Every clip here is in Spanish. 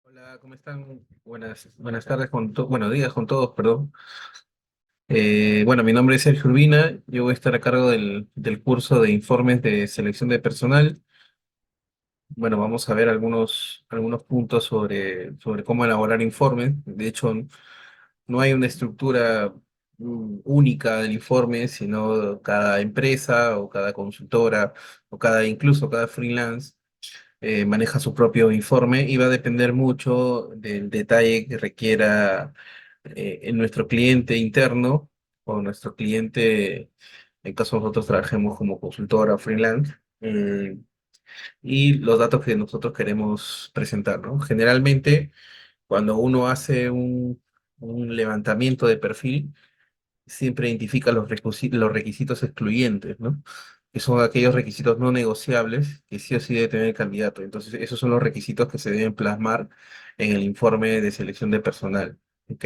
Hola, ¿cómo están? Buenas tardes buenos días con todos, perdón. Bueno, mi nombre es Sergio Urbina, yo voy a estar a cargo del curso de informes de selección de personal. Bueno, vamos a ver algunos puntos sobre cómo elaborar informes. De hecho, no hay una estructura única del informe, sino cada empresa o cada consultora o incluso cada freelance maneja su propio informe y va a depender mucho del detalle que requiera en nuestro cliente interno o nuestro cliente, en caso nosotros trabajemos como consultora o freelance, y los datos que nosotros queremos presentar, ¿no? Generalmente, cuando uno hace un levantamiento de perfil, siempre identifica los requisitos excluyentes, ¿no? Que son aquellos requisitos no negociables que sí o sí debe tener el candidato. Entonces, esos son los requisitos que se deben plasmar en el informe de selección de personal, ¿ok?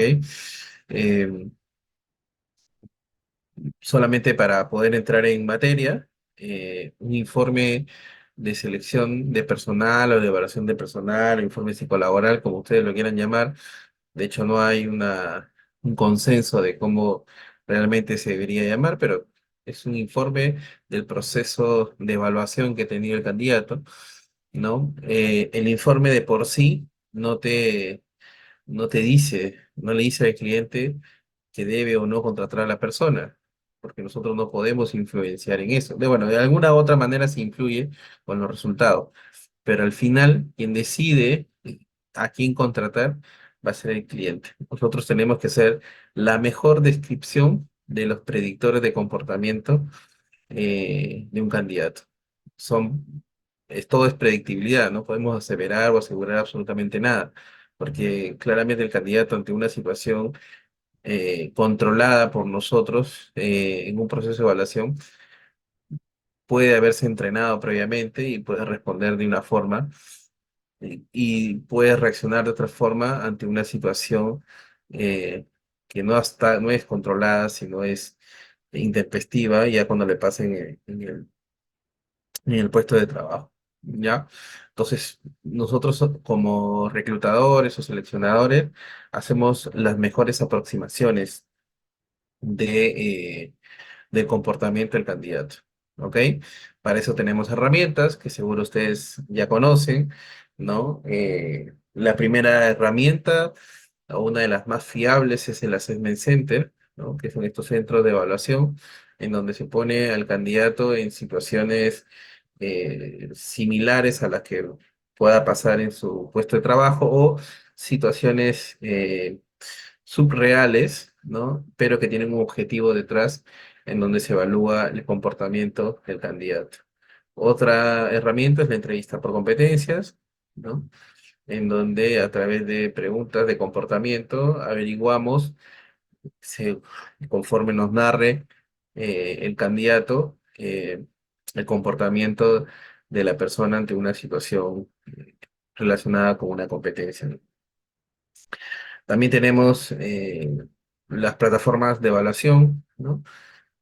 Eh, Solamente para poder entrar en materia, un informe de selección de personal o de evaluación de personal, o informe psicolaboral, como ustedes lo quieran llamar. De hecho, no hay un consenso de cómo realmente se debería llamar, pero es un informe del proceso de evaluación que ha tenido el candidato, ¿no? El informe de por sí no le dice al cliente que debe o no contratar a la persona, porque nosotros no podemos influenciar en eso. Bueno, de alguna u otra manera se influye con los resultados, pero al final quien decide a quién contratar va a ser el cliente. Nosotros tenemos que hacer la mejor descripción de los predictores de comportamiento de un candidato. Todo es predictibilidad, no podemos aseverar o asegurar absolutamente nada, porque claramente el candidato ante una situación controlada por nosotros en un proceso de evaluación puede haberse entrenado previamente y puede responder de una forma y puede reaccionar de otra forma ante una situación que no es controlada, sino es intempestiva, ya cuando le pasen en el puesto de trabajo, ¿ya? Entonces, nosotros como reclutadores o seleccionadores hacemos las mejores aproximaciones de, del comportamiento del candidato, ¿ok? Para eso tenemos herramientas que seguro ustedes ya conocen, ¿no? La primera herramienta, o una de las más fiables, es el Assessment Center, ¿no? Que son estos centros de evaluación en donde se pone al candidato en situaciones similares a las que pueda pasar en su puesto de trabajo o situaciones subreales, ¿no? Pero que tienen un objetivo detrás en donde se evalúa el comportamiento del candidato. Otra herramienta es la entrevista por competencias, ¿no? En donde a través de preguntas de comportamiento averiguamos, se- conforme nos narre el candidato, el comportamiento de la persona ante una situación relacionada con una competencia, ¿no? También tenemos las plataformas de evaluación, ¿no?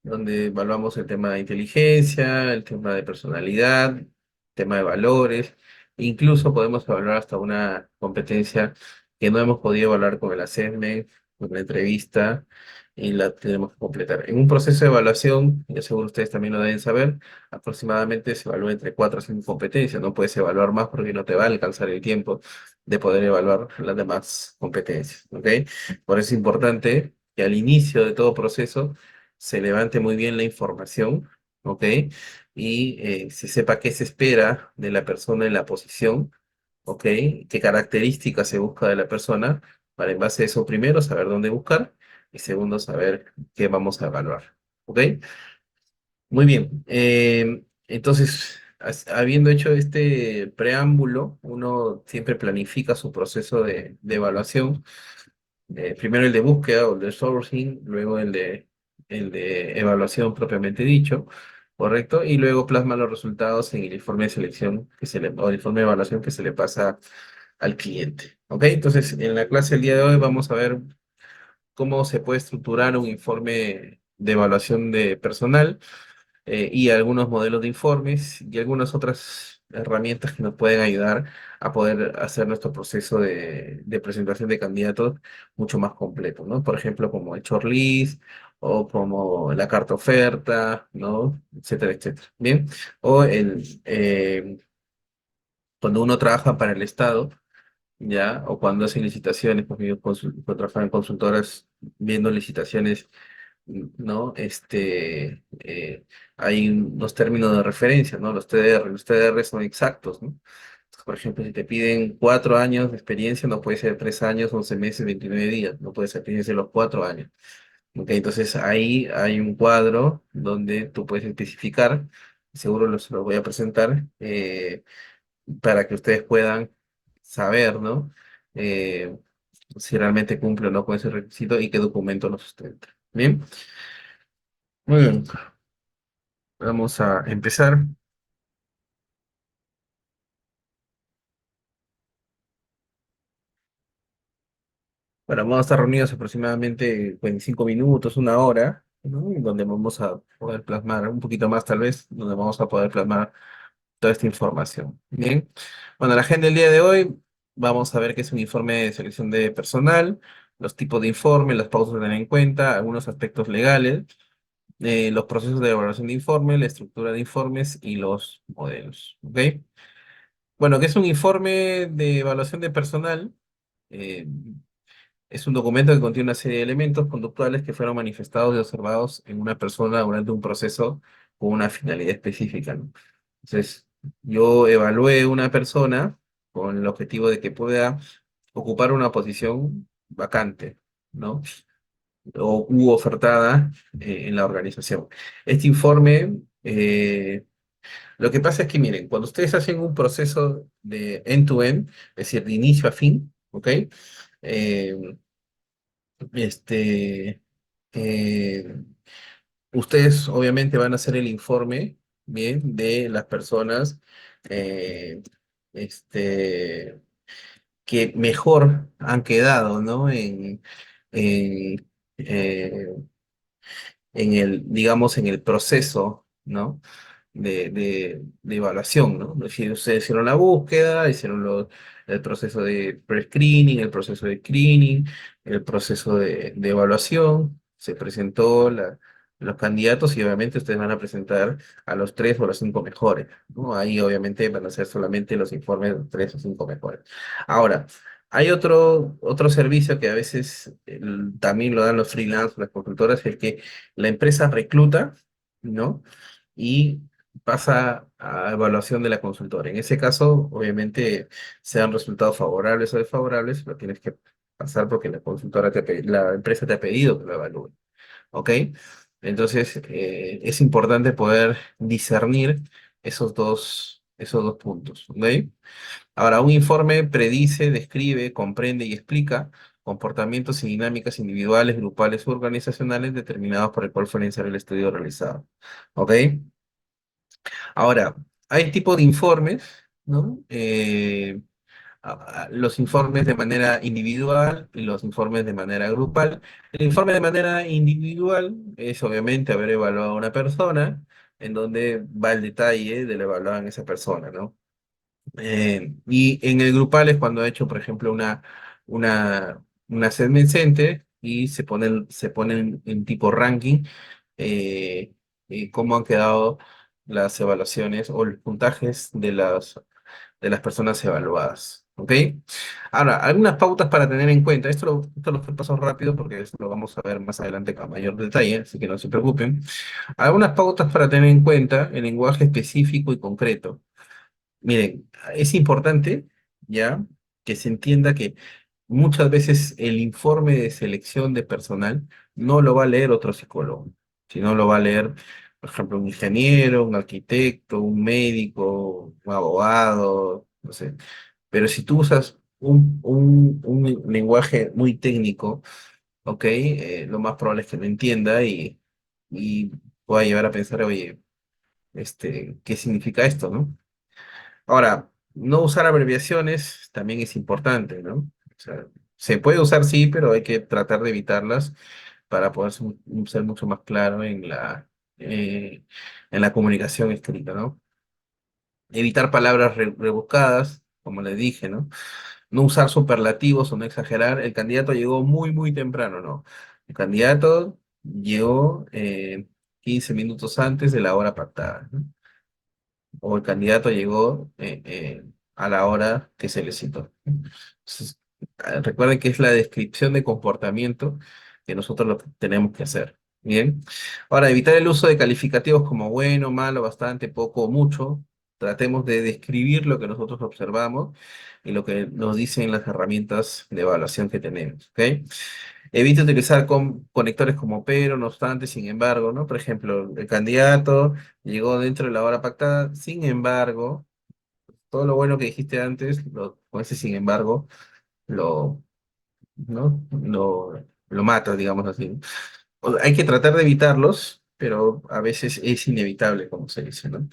Donde evaluamos el tema de inteligencia, el tema de personalidad, tema de valores. Incluso podemos evaluar hasta una competencia que no hemos podido evaluar con el assessment, con la entrevista, y la tenemos que completar. En un proceso de evaluación, ya seguro ustedes también lo deben saber, aproximadamente se evalúa entre 4 a 5 competencias. No puedes evaluar más porque no te va a alcanzar el tiempo de poder evaluar las demás competencias, ¿ok? Por eso es importante que al inicio de todo proceso se levante muy bien la información, ¿ok? Y se sepa qué se espera de la persona en la posición, ¿ok? Qué características se busca de la persona, para en base a eso, primero, saber dónde buscar y segundo, saber qué vamos a evaluar, ¿ok? Muy bien. Entonces, habiendo hecho este preámbulo, uno siempre planifica su proceso de evaluación, primero el de búsqueda o el de sourcing, luego el de evaluación propiamente dicho, ¿correcto? Y luego plasma los resultados en el informe de selección o el informe de evaluación que se le pasa al cliente. ¿Ok? Entonces, en la clase del día de hoy vamos a ver cómo se puede estructurar un informe de evaluación de personal y algunos modelos de informes y algunas otras herramientas que nos pueden ayudar a poder hacer nuestro proceso de presentación de candidatos mucho más completo, ¿no? Por ejemplo, como el shortlist o como la carta oferta, ¿no? Etcétera, etcétera. Bien. O cuando uno trabaja para el Estado, ¿ya? O cuando hace licitaciones, porque yo trabajo en consultoras viendo licitaciones, ¿no? Hay unos términos de referencia, ¿no? Los TDR. Los TDR son exactos, ¿no? Por ejemplo, si te piden 4 años de experiencia, no puede ser 3 años, 11 meses, 29 días, no puede ser, tiene que ser los 4 años. ¿Ok? Entonces ahí hay un cuadro donde tú puedes especificar, seguro se los voy a presentar, para que ustedes puedan saber, ¿no? Eh, si realmente cumple o no con ese requisito y qué documento lo sustenta. Bien, muy bien. Vamos a empezar. Bueno, vamos a estar reunidos aproximadamente 25 minutos, 1 hora, ¿no? En donde vamos a poder plasmar un poquito más, tal vez, donde vamos a poder plasmar toda esta información. Bien. Bueno, la agenda del día de hoy, vamos a ver qué es un informe de selección de personal, los tipos de informe, las pausas a tener en cuenta, algunos aspectos legales, los procesos de elaboración de informe, la estructura de informes y los modelos. ¿Ok? Bueno, ¿qué es un informe de evaluación de personal? Eh, es un documento que contiene una serie de elementos conductuales que fueron manifestados y observados en una persona durante un proceso con una finalidad específica, ¿no? Entonces, yo evalué una persona con el objetivo de que pueda ocupar una posición vacante, ¿no? O u ofertada en la organización. Este informe, lo que pasa es que, miren, cuando ustedes hacen un proceso de end-to-end, es decir, de inicio a fin, ¿ok? Eh, este, eh, ustedes obviamente van a hacer el informe, bien, de las personas eh, este, que mejor han quedado, ¿no? En, eh, digamos, en el proceso, ¿no? De evaluación, ¿no? Es decir, ustedes hicieron la búsqueda, hicieron el proceso de pre-screening, el proceso de screening, el proceso de evaluación, se presentó los candidatos y obviamente ustedes van a presentar a los 3 o los 5 mejores, ¿no? Ahí obviamente van a ser solamente los informes de los 3 o 5 mejores. Ahora, hay otro servicio que a veces también lo dan los freelance, las consultoras, el que la empresa recluta, ¿no? Y pasa a evaluación de la consultora. En ese caso, obviamente, sean resultados favorables o desfavorables, lo tienes que pasar porque la consultora la empresa te ha pedido que lo evalúe. ¿Ok? Entonces, es importante poder discernir esos dos puntos. ¿Ok? Ahora, un informe predice, describe, comprende y explica comportamientos y dinámicas individuales, grupales u organizacionales determinados por el cual fue necesario el estudio realizado. ¿Ok? Ahora, hay tipo de informes, ¿no? Los informes de manera individual y los informes de manera grupal. El informe de manera individual es obviamente haber evaluado a una persona, en donde va el detalle de lo evaluado en esa persona, ¿no? Y en el grupal es cuando he hecho, por ejemplo, una segment center y se ponen en tipo ranking, cómo han quedado las evaluaciones o los puntajes de las personas evaluadas. ¿Ok? Ahora, algunas pautas para tener en cuenta. Esto lo estoy pasando rápido porque esto lo vamos a ver más adelante con mayor detalle, así que no se preocupen. Algunas pautas para tener en cuenta el lenguaje específico y concreto. Miren, es importante ya que se entienda que muchas veces el informe de selección de personal no lo va a leer otro psicólogo, sino lo va a leer, por ejemplo, un ingeniero, un arquitecto, un médico, un abogado, no sé. Pero si tú usas un lenguaje muy técnico, ¿ok? Lo más probable es que no entienda y pueda llevar a pensar, oye, ¿qué significa esto, no? Ahora, no usar abreviaciones también es importante, ¿no? O sea, se puede usar sí, pero hay que tratar de evitarlas para poder ser mucho más claro eh, en la comunicación escrita, ¿no? Evitar palabras rebuscadas, como les dije, ¿no? No usar superlativos o no exagerar. El candidato llegó muy, muy temprano, ¿no? El candidato llegó 15 minutos antes de la hora pactada, ¿no? O el candidato llegó a la hora que se le citó. Entonces, recuerden que es la descripción de comportamiento que nosotros lo tenemos que hacer. Bien. Ahora, evitar el uso de calificativos como bueno, malo, bastante, poco o mucho. Tratemos de describir lo que nosotros observamos y lo que nos dicen las herramientas de evaluación que tenemos. ¿Ok? Evite utilizar conectores como pero, no obstante, sin embargo, ¿no? Por ejemplo, el candidato llegó dentro de la hora pactada, sin embargo, todo lo bueno que dijiste antes, con ese sin embargo, lo, ¿no? Lo matas, digamos así. Hay que tratar de evitarlos, pero a veces es inevitable, como se dice, ¿no?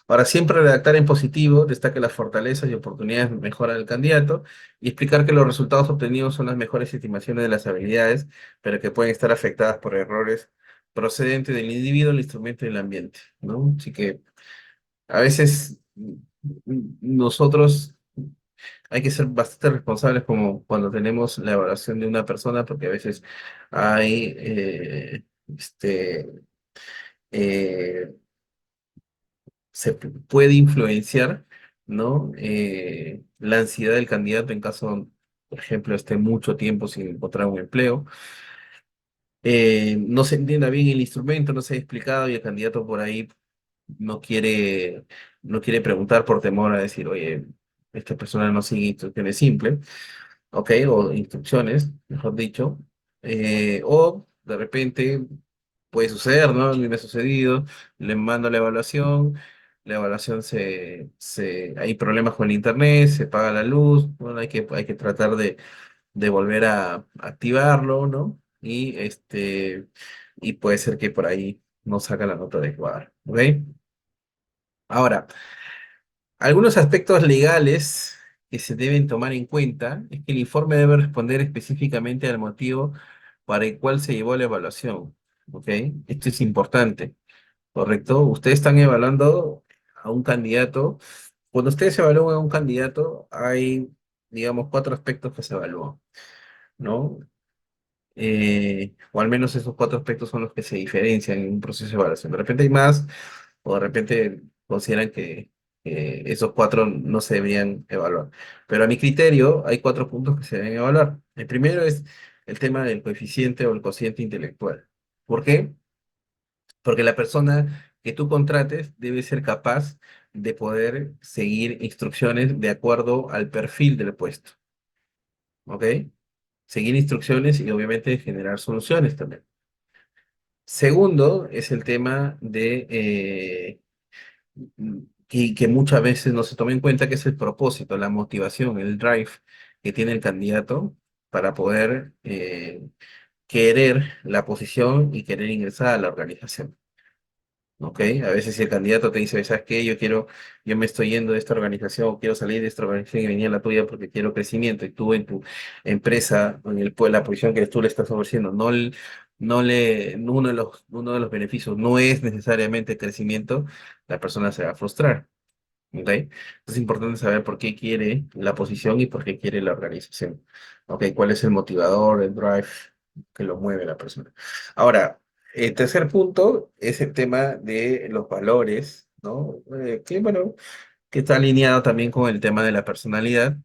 Ahora, siempre redactar en positivo, destaque las fortalezas y oportunidades de mejora del candidato y explicar que los resultados obtenidos son las mejores estimaciones de las habilidades, pero que pueden estar afectadas por errores procedentes del individuo, el instrumento y el ambiente, ¿no? Así que a veces nosotros hay que ser bastante responsables como cuando tenemos la evaluación de una persona, porque a veces hay eh, puede influenciar, ¿no? La ansiedad del candidato en caso, por ejemplo, esté mucho tiempo sin encontrar un empleo. No se entienda bien el instrumento, no se ha explicado y el candidato por ahí no quiere, no quiere preguntar por temor a decir, oye, esta persona no sigue instrucciones simples. ¿Ok? O instrucciones, mejor dicho. O de repente puede suceder, ¿no? A mí me ha sucedido, le mando la evaluación hay problemas con el internet, se paga la luz, bueno, hay que tratar de volver a activarlo, ¿no? Y puede ser que por ahí no saca la nota adecuada, ¿ok? Ahora, algunos aspectos legales que se deben tomar en cuenta es que el informe debe responder específicamente al motivo para el cual se llevó la evaluación. ¿Ok? Esto es importante, ¿correcto? Ustedes están evaluando a un candidato. Cuando ustedes evalúan a un candidato, hay, digamos, cuatro aspectos que se evalúan, ¿no? O al menos esos cuatro aspectos son los que se diferencian en un proceso de evaluación. De repente hay más, o de repente consideran que esos cuatro no se deberían evaluar. Pero a mi criterio, hay cuatro puntos que se deben evaluar. El primero es el tema del coeficiente o el cociente intelectual. ¿Por qué? Porque la persona que tú contrates debe ser capaz de poder seguir instrucciones de acuerdo al perfil del puesto. ¿Ok? Seguir instrucciones y obviamente generar soluciones también. Segundo, es el tema de que muchas veces no se toma en cuenta, que es el propósito, la motivación, el drive que tiene el candidato para poder querer la posición y querer ingresar a la organización. ¿Ok? A veces si el candidato te dice, ¿sabes qué? Yo me estoy yendo de esta organización, o quiero salir de esta organización y venir a la tuya porque quiero crecimiento, y tú en tu empresa, la posición que tú le estás ofreciendo, uno de los beneficios no es necesariamente crecimiento, la persona se va a frustrar. ¿Ok? Es importante saber por qué quiere la posición y por qué quiere la organización. ¿Ok? ¿Cuál es el motivador, el drive que lo mueve a la persona? Ahora, el tercer punto es el tema de los valores, ¿no? Bueno, que está alineado también con el tema de la personalidad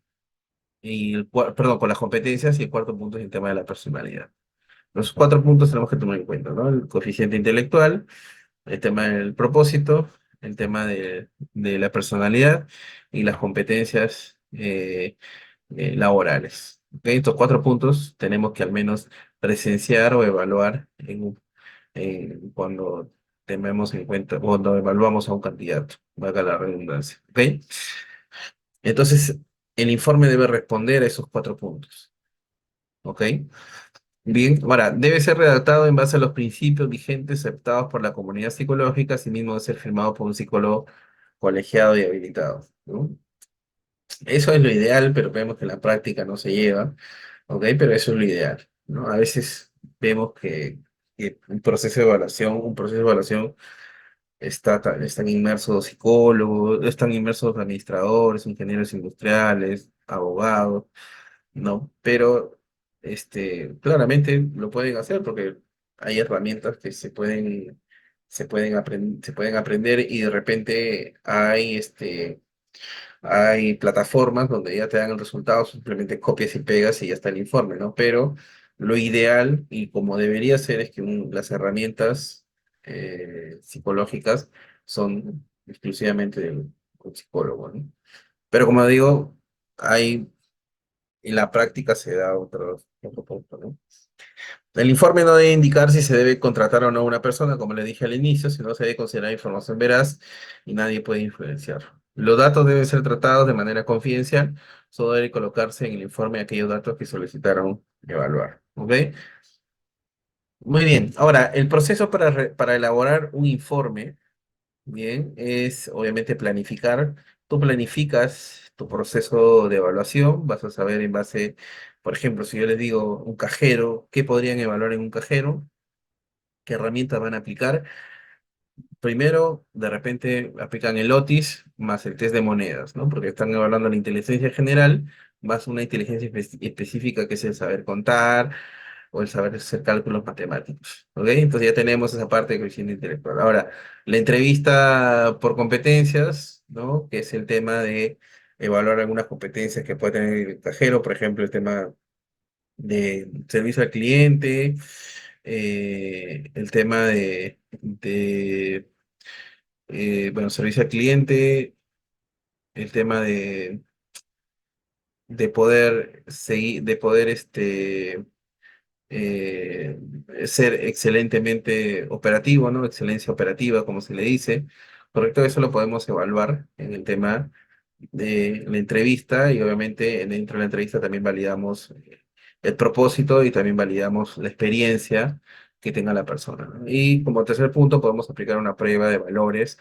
perdón, con las competencias, y el cuarto punto es el tema de la personalidad. Los cuatro puntos tenemos que tomar en cuenta, ¿no? El coeficiente intelectual, el tema del propósito, el tema de la personalidad y las competencias laborales. ¿Ok? Estos cuatro puntos tenemos que al menos presenciar o evaluar cuando tenemos en cuenta, cuando evaluamos a un candidato, valga la redundancia. ¿Ok? Entonces, el informe debe responder a esos cuatro puntos. ¿Ok? Bien, ahora, debe ser redactado en base a los principios vigentes aceptados por la comunidad psicológica, asimismo de ser firmado por un psicólogo colegiado y habilitado, ¿no? Eso es lo ideal, pero vemos que en la práctica no se lleva, ¿ok? Pero eso es lo ideal, ¿no? A veces vemos que un proceso de evaluación están inmersos psicólogos, están inmersos administradores, ingenieros industriales, abogados, ¿no? Pero claramente lo pueden hacer porque hay herramientas que se pueden aprender y de repente hay plataformas donde ya te dan el resultado, simplemente copias y pegas y ya está el informe, ¿no? Pero lo ideal y como debería ser es que las herramientas psicológicas son exclusivamente del un psicólogo, ¿no? Pero como digo, en la práctica se da otro punto, ¿no? El informe no debe indicar si se debe contratar o no a una persona, como le dije al inicio, sino se debe considerar información veraz y nadie puede influenciar. Los datos deben ser tratados de manera confidencial, solo debe colocarse en el informe aquellos datos que solicitaron evaluar. ¿Ok? Muy bien. Ahora, el proceso para elaborar un informe, bien, es obviamente planificar. Tú planificas tu proceso de evaluación, vas a saber en base, por ejemplo, si yo les digo un cajero, ¿qué podrían evaluar en un cajero? ¿Qué herramientas van a aplicar? Primero, de repente aplican el Otis más el test de monedas, ¿no? Porque están evaluando la inteligencia general más una inteligencia específica que es el saber contar o el saber hacer cálculos matemáticos, ¿ok? Entonces ya tenemos esa parte de coeficiente intelectual. Ahora, la entrevista por competencias, ¿no? Que es el tema de evaluar algunas competencias que puede tener el cajero, por ejemplo, el tema de servicio al cliente, el tema bueno, servicio al cliente, el tema de poder seguir, de poder eh, ser excelentemente operativo, ¿no? Excelencia operativa, como se le dice. Correcto, eso lo podemos evaluar en el tema de la entrevista y obviamente dentro de la entrevista también validamos el propósito y también validamos la experiencia que tenga la persona, ¿no? Y como tercer punto podemos aplicar una prueba de valores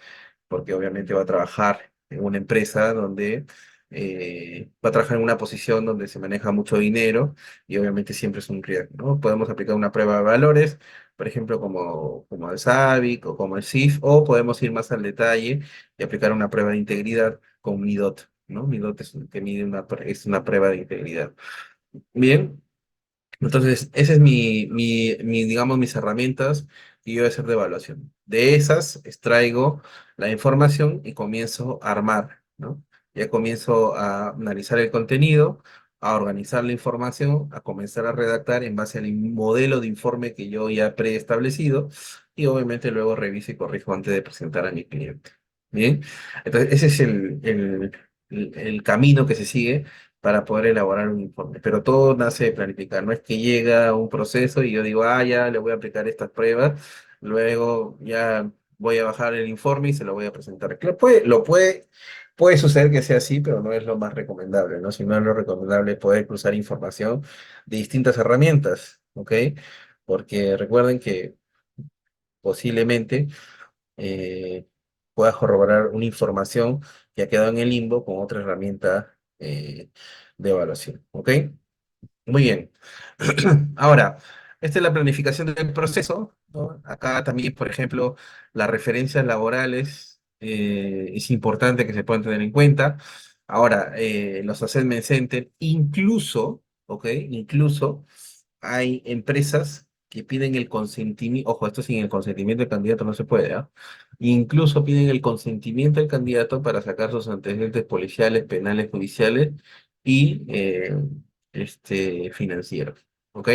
porque obviamente va a trabajar en una empresa donde va a trabajar en una posición donde se maneja mucho dinero y obviamente siempre es un riesgo, ¿no? Podemos aplicar una prueba de valores, por ejemplo, como el SABIC o como el CIF, o podemos ir más al detalle y aplicar una prueba de integridad con MIDOT, ¿no? MIDOT que mide es una prueba de integridad. Bien, entonces, esa es digamos, mis herramientas que yo voy a hacer de evaluación. De esas extraigo la información y comienzo a armar, ¿no? Ya comienzo a analizar el contenido, a organizar la información, a comenzar a redactar en base al modelo de informe que yo ya preestablecido y obviamente luego reviso y corrijo antes de presentar a mi cliente. Bien, entonces ese es el camino que se sigue para poder elaborar un informe. Pero todo nace de planificar. No es que llega un proceso y yo digo, ah, ya le voy a aplicar estas pruebas, luego ya voy a bajar el informe y se lo voy a presentar. Claro, puede suceder que sea así, pero no es lo más recomendable, ¿no? Si no es lo recomendable poder cruzar información de distintas herramientas, ¿ok? Porque recuerden que posiblemente eh, puedas corroborar una información que ha quedado en el limbo con otra herramienta de evaluación. ¿Ok? Muy bien. Ahora, esta es la planificación del proceso, ¿no? Acá también, por ejemplo, las referencias laborales es importante que se puedan tener en cuenta. Ahora, los assessment center, incluso, ¿ok? Incluso hay empresas que piden el consentimiento, ojo, esto sin el consentimiento del candidato no se puede, ¿ah? Incluso piden el consentimiento del candidato para sacar sus antecedentes policiales, penales, judiciales y financieros, ¿ok?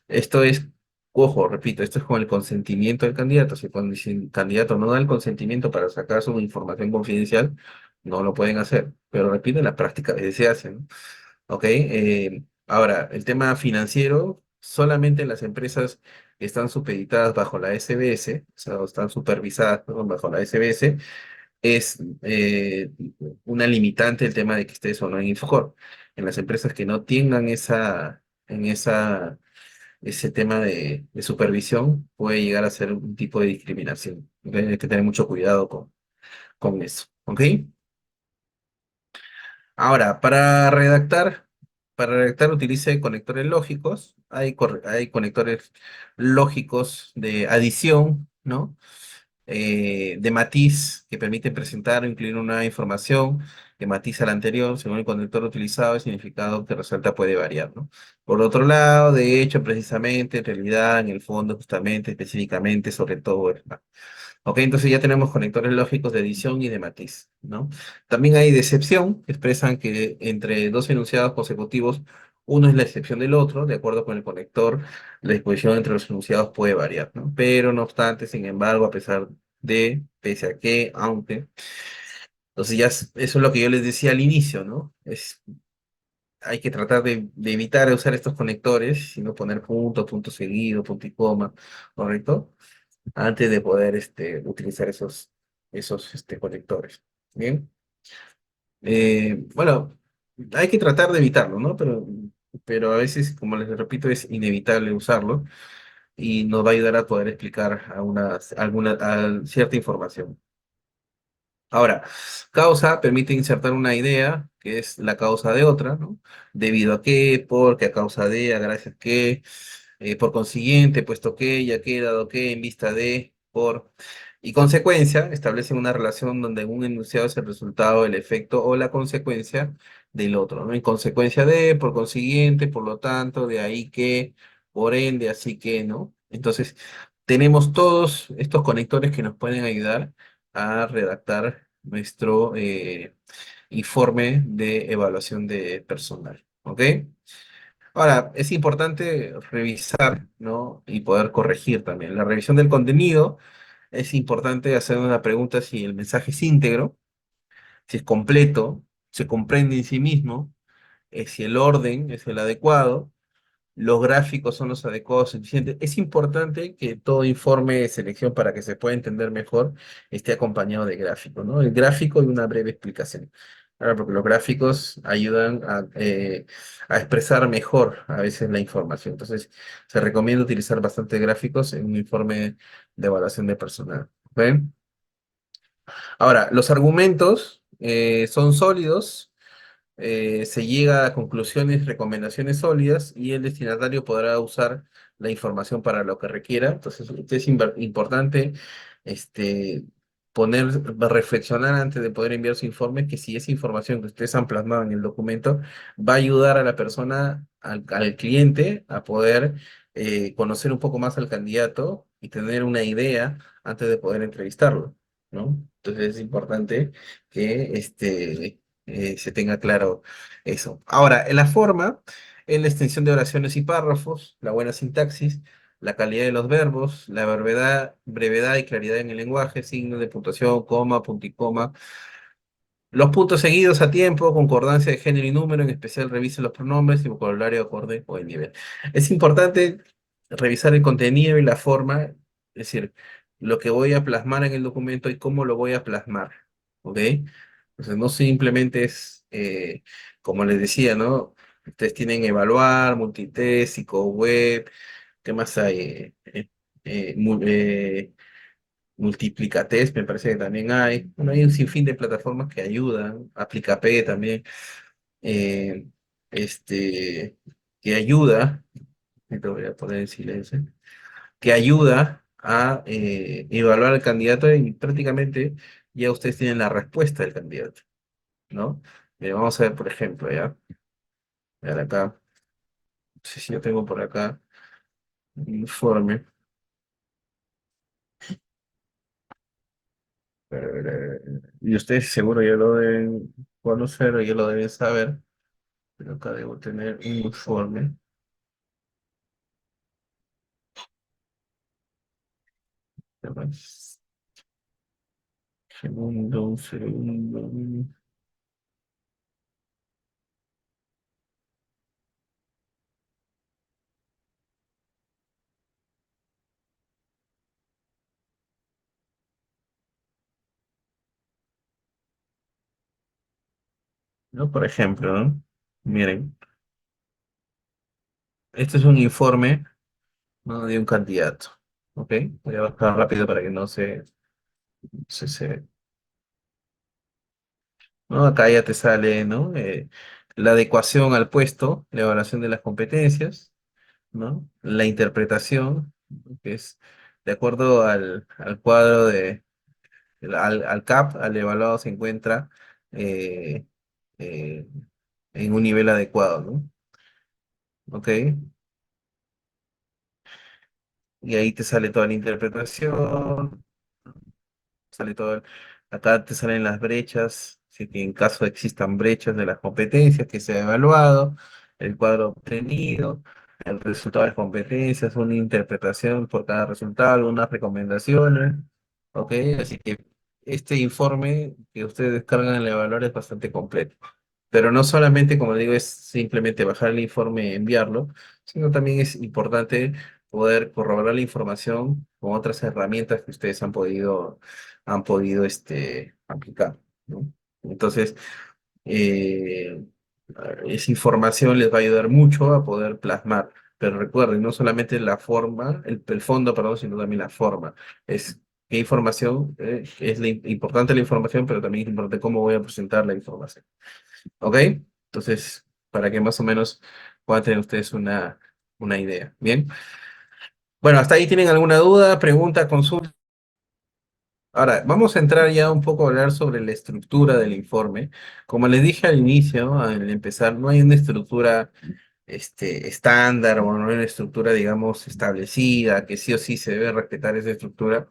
Esto es, ojo, repito, esto es con el consentimiento del candidato. Si el candidato no da el consentimiento para sacar su información confidencial, no lo pueden hacer. Pero repito, en la práctica a veces se hace, ¿no? ¿Ok? Ahora, el tema financiero, solamente las empresas que están supeditadas bajo la SBS, o sea, o están supervisadas, perdón, bajo la SBS, es una limitante el tema de que estés o no en Infojor. En las empresas que no tengan ese tema de supervisión, puede llegar a ser un tipo de discriminación. Hay que tener mucho cuidado con eso. ¿Ok? Ahora, para redactar utilice conectores lógicos. Hay conectores lógicos de adición, ¿no? de matiz que permiten presentar o incluir una información que matiza la anterior según el conector utilizado, el significado que resalta puede variar, ¿no? Por otro lado, de hecho, precisamente, en realidad, en el fondo, justamente, específicamente, sobre todo, ¿verdad? Ok, entonces ya tenemos conectores lógicos de edición y de matiz, ¿no? También hay de excepción, que expresan que entre dos enunciados consecutivos, uno es la excepción del otro, de acuerdo con el conector, la disposición entre los enunciados puede variar, ¿no? Pero no obstante, sin embargo, a pesar de, pese a que, aunque, entonces eso es lo que yo les decía al inicio, ¿no? Hay que tratar de evitar usar estos conectores, sino poner punto, punto seguido, punto y coma, ¿correcto? Antes de poder utilizar esos conectores. Bien. Bueno, hay que tratar de evitarlo, ¿no? Pero a veces, como les repito, es inevitable usarlo y nos va a ayudar a poder explicar a cierta información. Ahora, causa permite insertar una idea, que es la causa de otra, ¿no? Debido a qué, porque, a causa de, a gracias que, por consiguiente, puesto que, ya que, dado que, en vista de, por. Y consecuencia, establecen una relación donde un enunciado es el resultado, el efecto o la consecuencia del otro, ¿no? En consecuencia de, por consiguiente, por lo tanto, de ahí que, por ende, así que, ¿no? Entonces, tenemos todos estos conectores que nos pueden ayudar a redactar nuestro informe de evaluación de personal. ¿Ok? Ahora, es importante revisar, ¿no? Y poder corregir también. La revisión del contenido es importante hacer una pregunta si el mensaje es íntegro, si es completo, se comprende en sí mismo, si el orden es el adecuado, los gráficos son los adecuados, suficientes. Es importante que todo informe de selección para que se pueda entender mejor esté acompañado de gráfico, ¿no? El gráfico y una breve explicación. Ahora, porque los gráficos ayudan a expresar mejor a veces la información. Entonces, se recomienda utilizar bastante gráficos en un informe de evaluación de personal. ¿Ven? Ahora, los argumentos son sólidos, se llega a conclusiones, recomendaciones sólidas y el destinatario podrá usar la información para lo que requiera. Entonces, es importante este, reflexionar antes de poder enviar su informe, que si esa información que ustedes han plasmado en el documento va a ayudar a la persona, al cliente, a poder conocer un poco más al candidato y tener una idea antes de poder entrevistarlo, ¿no? Entonces, es importante que se tenga claro eso. Ahora, en la forma, en la extensión de oraciones y párrafos, la buena sintaxis, la calidad de los verbos, la brevedad y claridad en el lenguaje, signos de puntuación, coma, punto y coma, los puntos seguidos a tiempo, concordancia de género y número, en especial revise los pronombres y vocabulario acorde o el nivel. Es importante revisar el contenido y la forma, es decir, lo que voy a plasmar en el documento y cómo lo voy a plasmar, ¿ok? Entonces, no simplemente es, como les decía, ¿no? Ustedes tienen que evaluar, multitest, web, ¿qué más hay? Multiplicatest, me parece que también hay. Bueno, hay un sinfín de plataformas que ayudan, Aplicapé también, eh, este, que ayuda, te voy a poner en silencio, que ayuda a evaluar al candidato y prácticamente ya ustedes tienen la respuesta del candidato, ¿no? Vamos a ver, por ejemplo, ya, ver acá, no sé si yo tengo por acá un informe. Y ustedes seguro ya lo deben conocer o ya lo deben saber, pero acá debo tener un informe. Segundo, un segundo. ¿No? Por ejemplo, ¿no? Miren, este es un informe, ¿no? De un candidato. ¿Ok? Voy a bajar rápido para que no se. ¿No? Acá ya te sale, ¿no? La adecuación al puesto, la evaluación de las competencias, ¿no? La interpretación, ¿no? Que es de acuerdo al cuadro al CAP, al evaluado se encuentra eh, eh, en un nivel adecuado, ¿no? ¿Ok? Y ahí te sale toda la interpretación, sale todo, acá te salen las brechas, si que en caso existan brechas de las competencias que se ha evaluado, el cuadro obtenido, el resultado de las competencias, una interpretación por cada resultado, algunas recomendaciones, ¿ok? Así que este informe que ustedes descargan en el evaluador es bastante completo. Pero no solamente, como digo, es simplemente bajar el informe y enviarlo, sino también es importante poder corroborar la información con otras herramientas que ustedes han podido aplicar, ¿no? Entonces, eh, esa información les va a ayudar mucho a poder plasmar. Pero recuerden, no solamente la forma, el fondo, perdón, sino también la forma. Es qué información, es importante la información, pero también es importante cómo voy a presentar la información. ¿Ok? Entonces, para que más o menos puedan tener ustedes una idea. Bien. Bueno, hasta ahí tienen alguna duda, pregunta, consulta. Ahora, vamos a entrar ya un poco a hablar sobre la estructura del informe. Como les dije al inicio, al empezar, no hay una estructura estándar o no hay una estructura, digamos, establecida, que sí o sí se debe respetar esa estructura.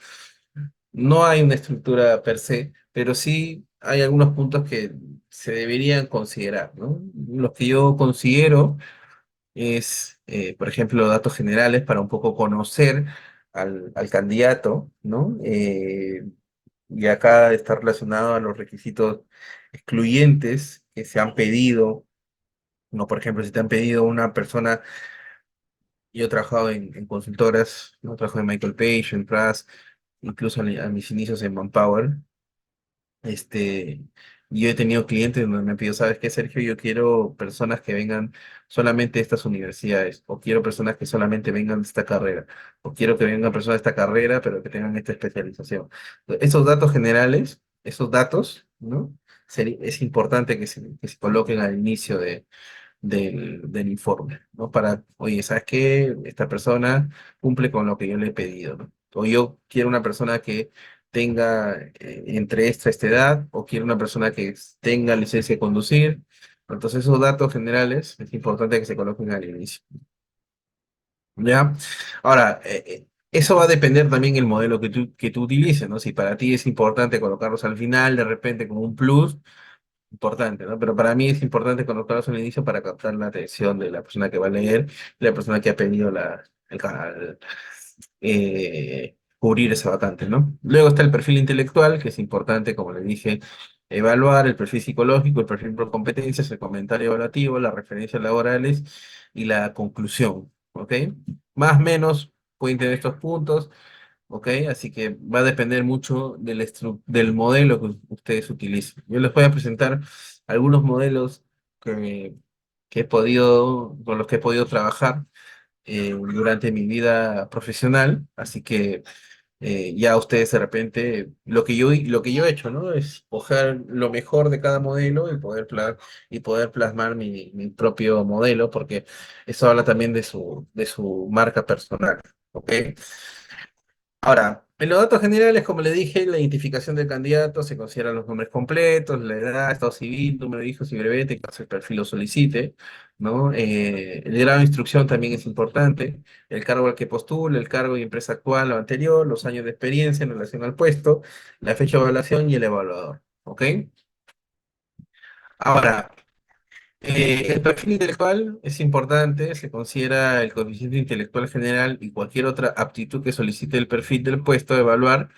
No hay una estructura per se, pero sí hay algunos puntos que se deberían considerar, ¿no? Los que yo considero es, por ejemplo, datos generales para un poco conocer al candidato, ¿no? Y acá está relacionado a los requisitos excluyentes que se han pedido, ¿no? Por ejemplo, si te han pedido una persona, yo he trabajado en consultoras, ¿no? Trabajo en Michael Page, en Trust, incluso a mis inicios en Manpower. Este, yo he tenido clientes donde me han pedido, ¿sabes qué, Sergio? Yo quiero personas que vengan solamente de estas universidades, o quiero personas que solamente vengan de esta carrera, o quiero que vengan personas de esta carrera, pero que tengan esta especialización. Esos datos generales, esos datos, ¿no? Es importante que se coloquen al inicio del informe, ¿no? Para, oye, ¿sabes qué? Esta persona cumple con lo que yo le he pedido, ¿no? O yo quiero una persona que tenga entre esta edad, o quiero una persona que tenga licencia de conducir. Entonces, esos datos generales es importante que se coloquen al inicio, ¿ya? Ahora, eso va a depender también del modelo que tú utilices, ¿no? Si para ti es importante colocarlos al final, de repente como un plus, importante, ¿no? Pero para mí es importante colocarlos al inicio para captar la atención de la persona que va a leer, de la persona que ha pedido el canal, cubrir esa vacante, ¿no? Luego está el perfil intelectual, que es importante, como le dije, evaluar el perfil psicológico, el perfil por competencias, el comentario evaluativo, las referencias laborales y la conclusión, ¿ok? Más o menos pueden tener estos puntos. ¿Ok? Así que va a depender mucho del modelo que ustedes utilicen. Yo les voy a presentar algunos modelos que, que he podido, con los que he podido trabajar durante mi vida profesional, así que ya ustedes de repente, lo que yo he hecho, ¿no? Es coger lo mejor de cada modelo y poder plasmar mi propio modelo, porque eso habla también de su marca personal, ¿ok? Ahora, en los datos generales, como le dije, la identificación del candidato se consideran los nombres completos, la edad, estado civil, número de hijos y brevete, en caso el perfil lo solicite, ¿no? El grado de instrucción también es importante, el cargo al que postula, el cargo y empresa actual o anterior, los años de experiencia en relación al puesto, la fecha de evaluación y el evaluador, ¿ok? Ahora, el perfil intelectual es importante, se considera el coeficiente intelectual general y cualquier otra aptitud que solicite el perfil del puesto a evaluar,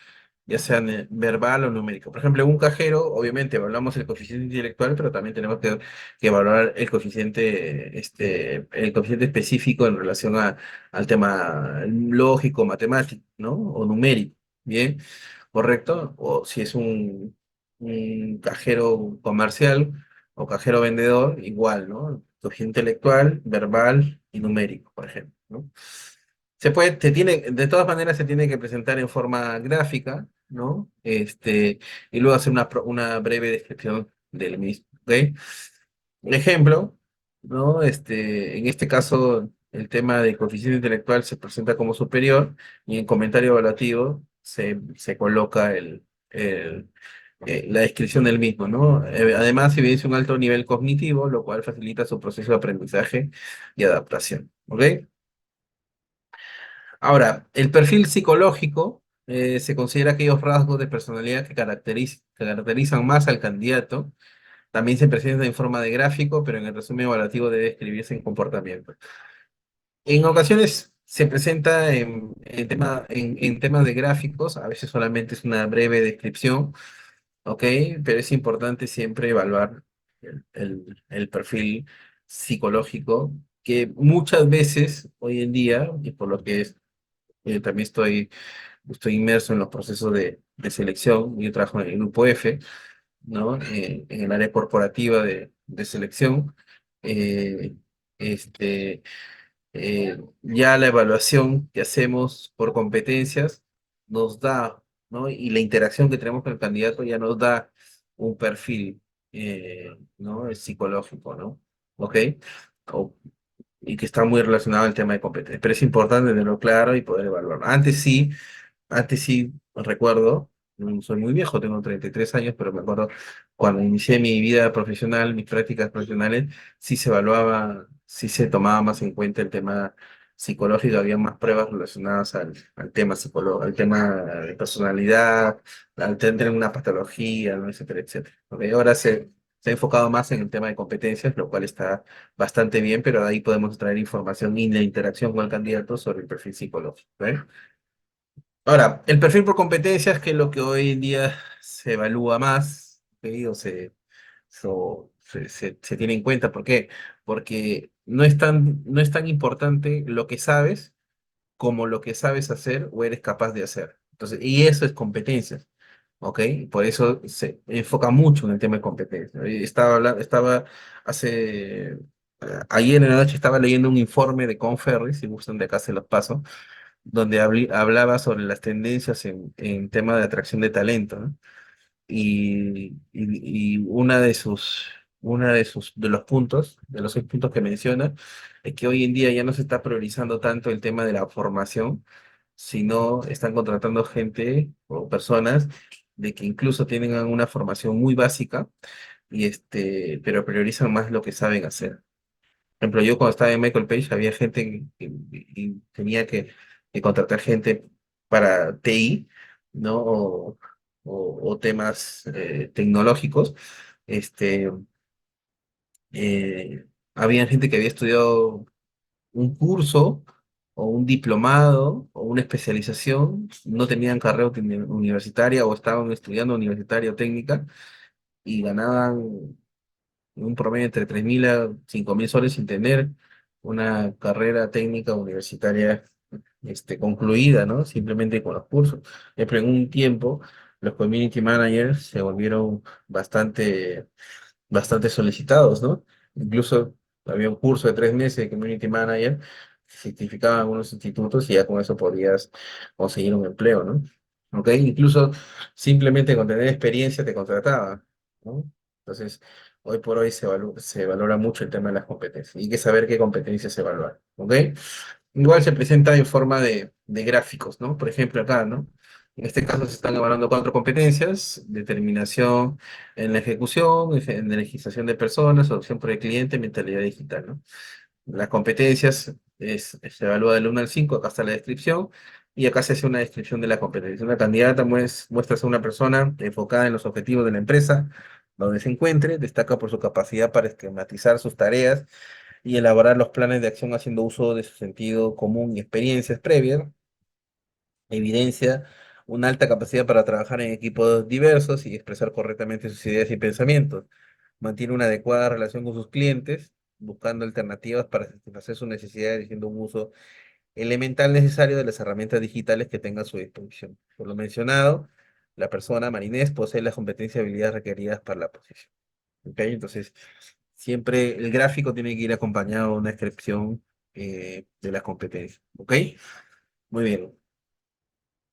ya sea verbal o numérico. Por ejemplo, en un cajero, obviamente evaluamos el coeficiente intelectual, pero también tenemos que evaluar el coeficiente específico en relación al tema lógico, matemático, ¿no? O numérico, ¿bien? ¿Correcto? O si es un cajero comercial o cajero vendedor, igual, ¿no? Coeficiente intelectual, verbal y numérico, por ejemplo, ¿no? De todas maneras se tiene que presentar en forma gráfica, ¿no? Y luego hacer una breve descripción del mismo, ¿ok? Ejemplo, ¿no? En este caso, el tema de coeficiente intelectual se presenta como superior y en comentario evaluativo se coloca la descripción del mismo, ¿no? Además, evidencia un alto nivel cognitivo, lo cual facilita su proceso de aprendizaje y adaptación, ¿ok? Ahora, el perfil psicológico se considera aquellos rasgos de personalidad que caracterizan más al candidato. También se presenta en forma de gráfico, pero en el resumen evaluativo debe escribirse en comportamiento. En ocasiones se presenta en temas de gráficos, a veces solamente es una breve descripción, ¿ok? Pero es importante siempre evaluar el perfil psicológico, que muchas veces hoy en día, y por lo que también estoy inmerso en los procesos de selección, yo trabajo en el grupo F, ¿no? En el área corporativa de selección. eh, este, ya la evaluación que hacemos por competencias nos da, ¿no? Y la interacción que tenemos con el candidato ya nos da un perfil, ¿no? Psicológico, ¿no? ¿Ok? O- y que está muy relacionado al tema de competencia. Pero es importante tenerlo claro y poder evaluarlo. Antes sí recuerdo, soy muy viejo, tengo 33 años, pero me acuerdo cuando inicié mi vida profesional, mis prácticas profesionales, sí se evaluaba, sí se tomaba más en cuenta el tema psicológico, había más pruebas relacionadas al tema psicológico, al tema de personalidad, al tener una patología, ¿no? Etcétera, etcétera. Ok, ahora se ha enfocado más en el tema de competencias, lo cual está bastante bien, pero de ahí podemos traer información y la interacción con el candidato sobre el perfil psicológico. ¿Ok? Ahora, el perfil por competencias, que es lo que hoy en día se evalúa más, ¿ok? O se tiene en cuenta. ¿Por qué? Porque no es tan importante lo que sabes como lo que sabes hacer o eres capaz de hacer. Entonces, y eso es competencias, ¿ok? Por eso se enfoca mucho en el tema de competencias. Estaba ayer en la noche estaba leyendo un informe de Conferry, si gustan de acá se los paso donde hablaba sobre las tendencias en tema de atracción de talento, ¿no? Y de los puntos, de los 6 puntos que menciona, es que hoy en día ya no se está priorizando tanto el tema de la formación, sino están contratando gente o personas de que incluso tienen una formación muy básica, pero priorizan más lo que saben hacer. Por ejemplo, yo cuando estaba en Michael Page había gente y tenía que contratar gente para TI, ¿no? O temas tecnológicos. Este, Había gente que había estudiado un curso o un diplomado o una especialización, no tenían carrera universitaria o estaban estudiando universitaria o técnica y ganaban un promedio entre 3.000 a 5.000 soles sin tener una carrera técnica universitaria concluida, ¿no? Simplemente con los cursos. Pero en un tiempo, los community managers se volvieron bastante solicitados, ¿no? Incluso había un curso de 3 meses de community manager que certificaban algunos institutos y ya con eso podías conseguir un empleo, ¿no? ¿Ok? Incluso simplemente con tener experiencia te contrataba, ¿no? Entonces, hoy por hoy se valora mucho el tema de las competencias y hay que saber qué competencias se evalúan, ¿ok? Igual se presenta en forma de gráficos, ¿no? Por ejemplo, acá, ¿no? En este caso se están evaluando 4 competencias: determinación en la ejecución, en la legislación de personas, adopción por el cliente, mentalidad digital, ¿no? Las competencias se evalúa del 1 al 5, acá está la descripción, y acá se hace una descripción de la competencia. Una candidata muestra ser una persona enfocada en los objetivos de la empresa, donde se encuentre, destaca por su capacidad para esquematizar sus tareas y elaborar los planes de acción haciendo uso de su sentido común y experiencias previas. Evidencia una alta capacidad para trabajar en equipos diversos y expresar correctamente sus ideas y pensamientos. Mantiene una adecuada relación con sus clientes, buscando alternativas para satisfacer sus necesidades, haciendo un uso elemental necesario de las herramientas digitales que tenga a su disposición. Por lo mencionado, la persona marinés posee las competencias y habilidades requeridas para la posición. ¿Ok? Entonces, siempre el gráfico tiene que ir acompañado de una descripción de las competencias. ¿Ok? Muy bien.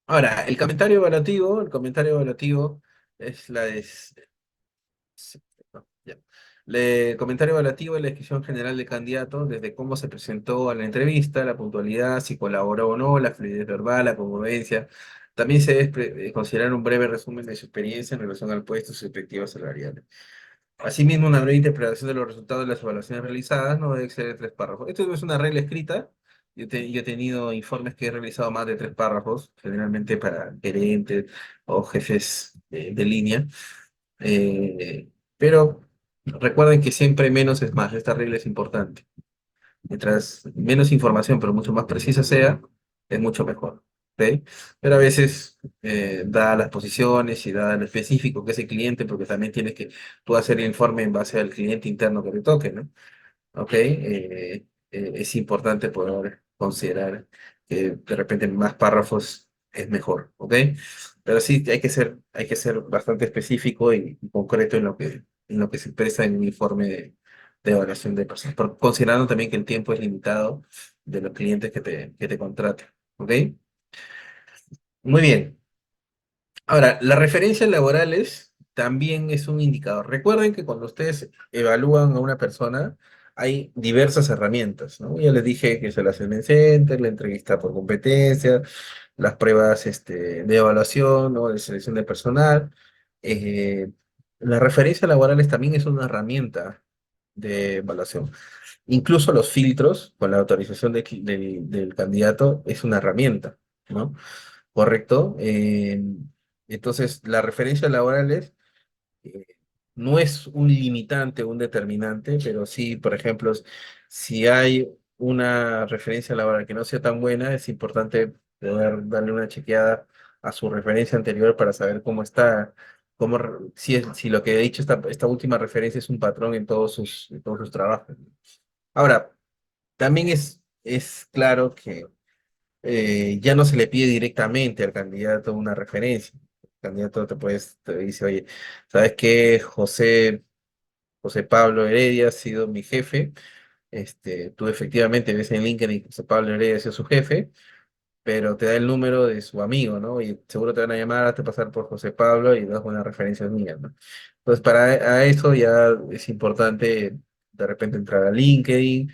Ahora, el comentario evaluativo es la de... no, ya. Comentario evaluativo de la descripción general del candidato, desde cómo se presentó a la entrevista, la puntualidad, si colaboró o no, la fluidez verbal, la congruencia. También se debe considerar un breve resumen de su experiencia en relación al puesto y sus expectativas salariales. Asimismo, una breve interpretación de los resultados de las evaluaciones realizadas no debe exceder 3 párrafos. Esto no es una regla escrita. Yo he tenido informes que he realizado más de 3 párrafos, generalmente para gerentes o jefes de línea. Eh, pero recuerden que siempre menos es más. Esta regla es importante. Mientras menos información, pero mucho más precisa sea, es mucho mejor. ¿Ok? Pero a veces, dadas las posiciones y dada lo específico que es el cliente, porque también tienes que tú hacer el informe en base al cliente interno que te toque, ¿no? ¿Ok? Es importante poder considerar que de repente más párrafos es mejor, ¿ok? Pero sí, hay que ser bastante específico y concreto en lo que se expresa en un informe de evaluación de personas, considerando también que el tiempo es limitado de los clientes que te contraten, ¿ok? Muy bien. Ahora, las referencias laborales también es un indicador. Recuerden que cuando ustedes evalúan a una persona, hay diversas herramientas, ¿no? Ya les dije que es el Assessment Center, la entrevista por competencia, las pruebas de evaluación, ¿no? De selección de personal. Eh, las referencias laborales también es una herramienta de evaluación. Incluso los filtros con la autorización del candidato es una herramienta, ¿no? ¿Correcto? Entonces, las referencias laborales eh, no es un limitante, un determinante, pero sí, por ejemplo, si hay una referencia laboral que no sea tan buena, es importante poder darle una chequeada a su referencia anterior para saber cómo está, si lo que he dicho, esta última referencia es un patrón en todos sus trabajos. Ahora, también es claro que ya no se le pide directamente al candidato una referencia. El candidato te dice, oye, ¿sabes qué? José Pablo Heredia ha sido mi jefe. Tú efectivamente ves en LinkedIn que José Pablo Heredia ha sido su jefe, pero te da el número de su amigo, ¿no? Y seguro te van a llamar, hazte pasar por José Pablo y das una referencia mía, ¿no? Entonces, a eso ya es importante de repente entrar a LinkedIn,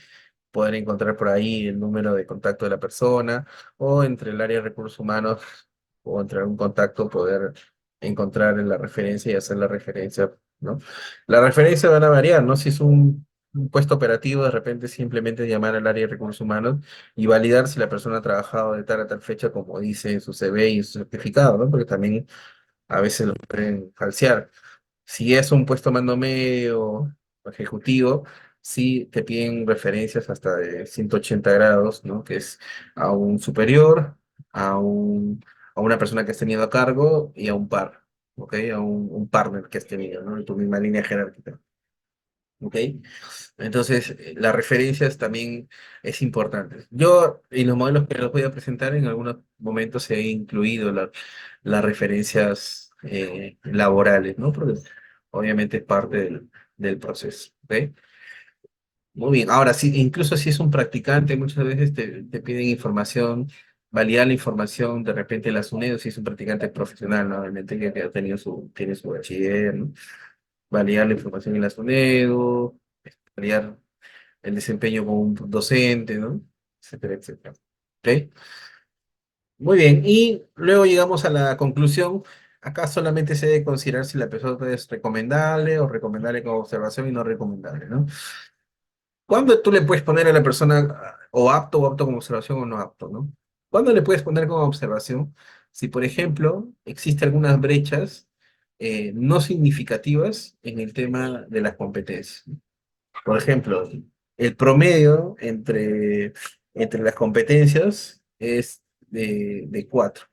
poder encontrar por ahí el número de contacto de la persona o entre el área de recursos humanos o entre algún contacto poder encontrar en la referencia y hacer la referencia, ¿no? Las referencias van a variar, ¿no? Si es un puesto operativo, de repente simplemente llamar al área de recursos humanos y validar si la persona ha trabajado de tal a tal fecha como dice en su CV y en su certificado, ¿no? Porque también a veces lo pueden falsear. Si es un puesto mando medio o ejecutivo, sí te piden referencias hasta de 180 grados, ¿no? Que es a un superior, a a una persona que has tenido a cargo y a un par, ¿ok? A un partner que has tenido, ¿no? En tu misma línea jerárquica, ¿ok? Entonces, las referencias también es importante. Yo, en los modelos que les voy a presentar, en algunos momentos he incluido las referencias laborales, ¿no? Porque obviamente es parte del proceso, ¿ok? Muy bien. Ahora, sí, incluso si es un practicante, muchas veces te piden información, validar la información, de repente la SUNEDO, si es un practicante profesional, ¿no? Obviamente que ha tenido tiene su bachiller, ¿no? Validar la información en la SUNEDO, validar el desempeño como un docente, ¿no? Etcétera, etcétera. ¿Ok? Muy bien, y luego llegamos a la conclusión. Acá solamente se debe considerar si la persona es recomendable o recomendable como observación y no recomendable, ¿no? ¿Cuándo tú le puedes poner a la persona o apto como observación o no apto, ¿no? ¿Cuándo le puedes poner como observación? Si, por ejemplo, existen algunas brechas no significativas en el tema de las competencias. Por ejemplo, el promedio entre las competencias es de 4,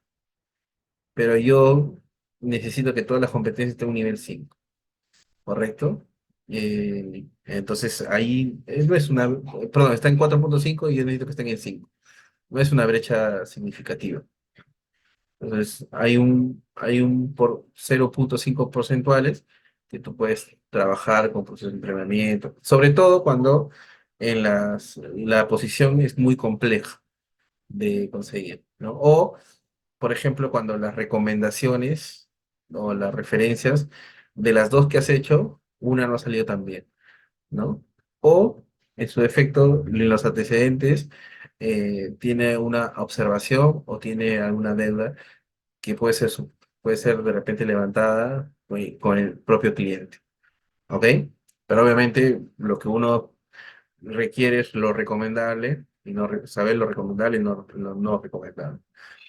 pero yo necesito que todas las competencias estén a un nivel 5, ¿correcto? Entonces ahí no es una, perdón, está en 4,5 y yo necesito que estén en 5. No es una brecha significativa. Entonces hay un por 0,5 porcentuales que tú puedes trabajar con procesos de entrenamiento, sobre todo cuando la posición es muy compleja de conseguir, ¿no? O, por ejemplo, cuando las recomendaciones o las referencias de las dos que has hecho, una no ha salido tan bien. ¿no? O, en su defecto, en los antecedentes, tiene una observación o tiene alguna deuda que puede ser de repente levantada con el propio cliente, ¿ok? Pero obviamente lo que uno requiere es lo recomendable y saber lo recomendable y lo no recomendable.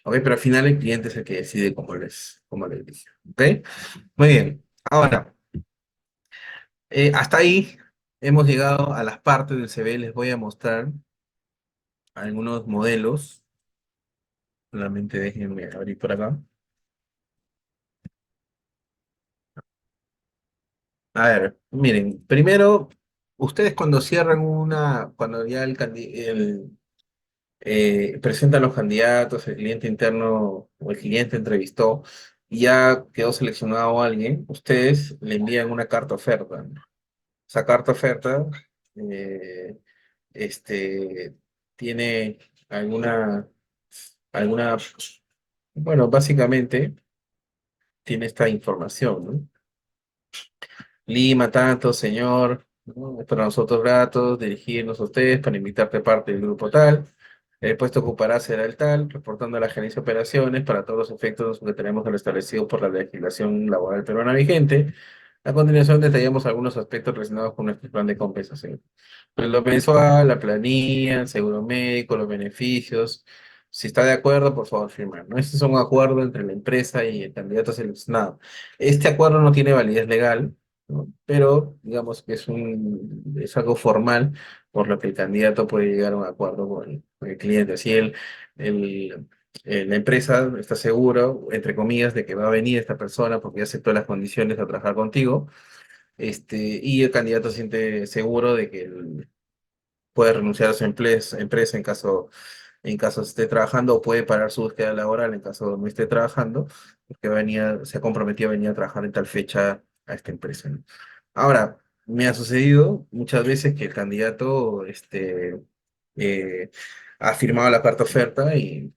¿Ok? Pero al final el cliente es el que decide cómo les dice. ¿Ok? Muy bien. Ahora, hasta ahí hemos llegado a las partes del CV. Les voy a mostrar algunos modelos. Solamente déjenme abrir por acá. A ver, miren, primero, ustedes cuando cierran cuando ya presentan los candidatos, el cliente interno o el cliente entrevistó y ya quedó seleccionado a alguien, ustedes le envían una carta oferta, ¿no? Esa carta oferta eh, este, tiene alguna, alguna, bueno, básicamente tiene esta información, ¿no? Lima, tanto, señor, ¿no? Es para nosotros gratos dirigirnos a ustedes para invitarte a parte del grupo tal. El puesto que ocupará será el tal, reportando a la gerencia de operaciones para todos los efectos que tenemos lo establecido por la legislación laboral peruana vigente. A continuación detallamos algunos aspectos relacionados con nuestro plan de compensación. Pues lo mensual, la planilla, el seguro médico, los beneficios. Si está de acuerdo, por favor, firmar, ¿no? Este es un acuerdo entre la empresa y el candidato seleccionado. Este acuerdo no tiene validez legal, ¿no? Pero digamos que es algo formal por lo que el candidato puede llegar a un acuerdo con el cliente. Así el, la empresa está seguro, entre comillas, de que va a venir esta persona porque ya aceptó las condiciones a trabajar contigo, y el candidato se siente seguro de que puede renunciar a su empresa en caso esté trabajando o puede parar su búsqueda laboral en caso no esté trabajando, porque se ha comprometido a venir a trabajar en tal fecha a esta empresa, ¿no? Ahora, me ha sucedido muchas veces que el candidato eh, ha firmado la carta oferta y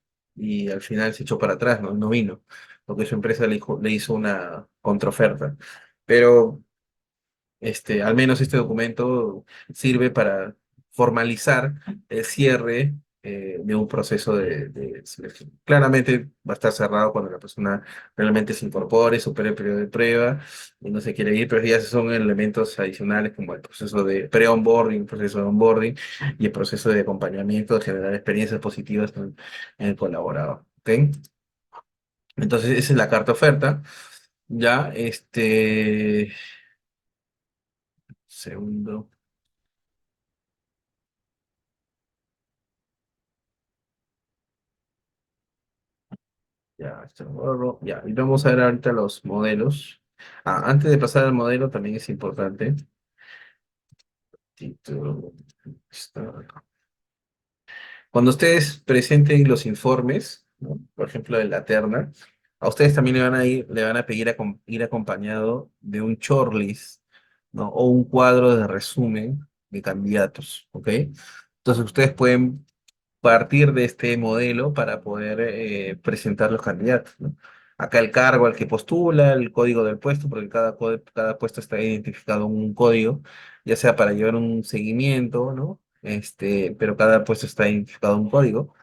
al final se echó para atrás, ¿no? No vino, porque su empresa le hizo una contraoferta. Pero al menos este documento sirve para formalizar el cierre de un proceso de selección. Claramente va a estar cerrado cuando la persona realmente se incorpore, supere el periodo de prueba y no se quiere ir, pero ya son elementos adicionales como el proceso de pre-onboarding, el proceso de onboarding y el proceso de acompañamiento, de generar experiencias positivas en el colaborador. ¿Ok? Entonces, esa es la carta oferta. Ya, segundo. Ya, este modelo, ya, y vamos a ver ahorita los modelos. Antes de pasar al modelo, también es importante. Título, está acá. Cuando ustedes presenten los informes, ¿no? Por ejemplo, de la terna, a ustedes también le van a pedir ir acompañado de un shortlist, ¿no? O un cuadro de resumen de candidatos, ¿ok? Entonces ustedes pueden partir de este modelo para poder presentar los candidatos, ¿no? Acá el cargo al que postula, el código del puesto, porque cada puesto está identificado en un código, ya sea para llevar un seguimiento, ¿no? Pero cada puesto está identificado en un código.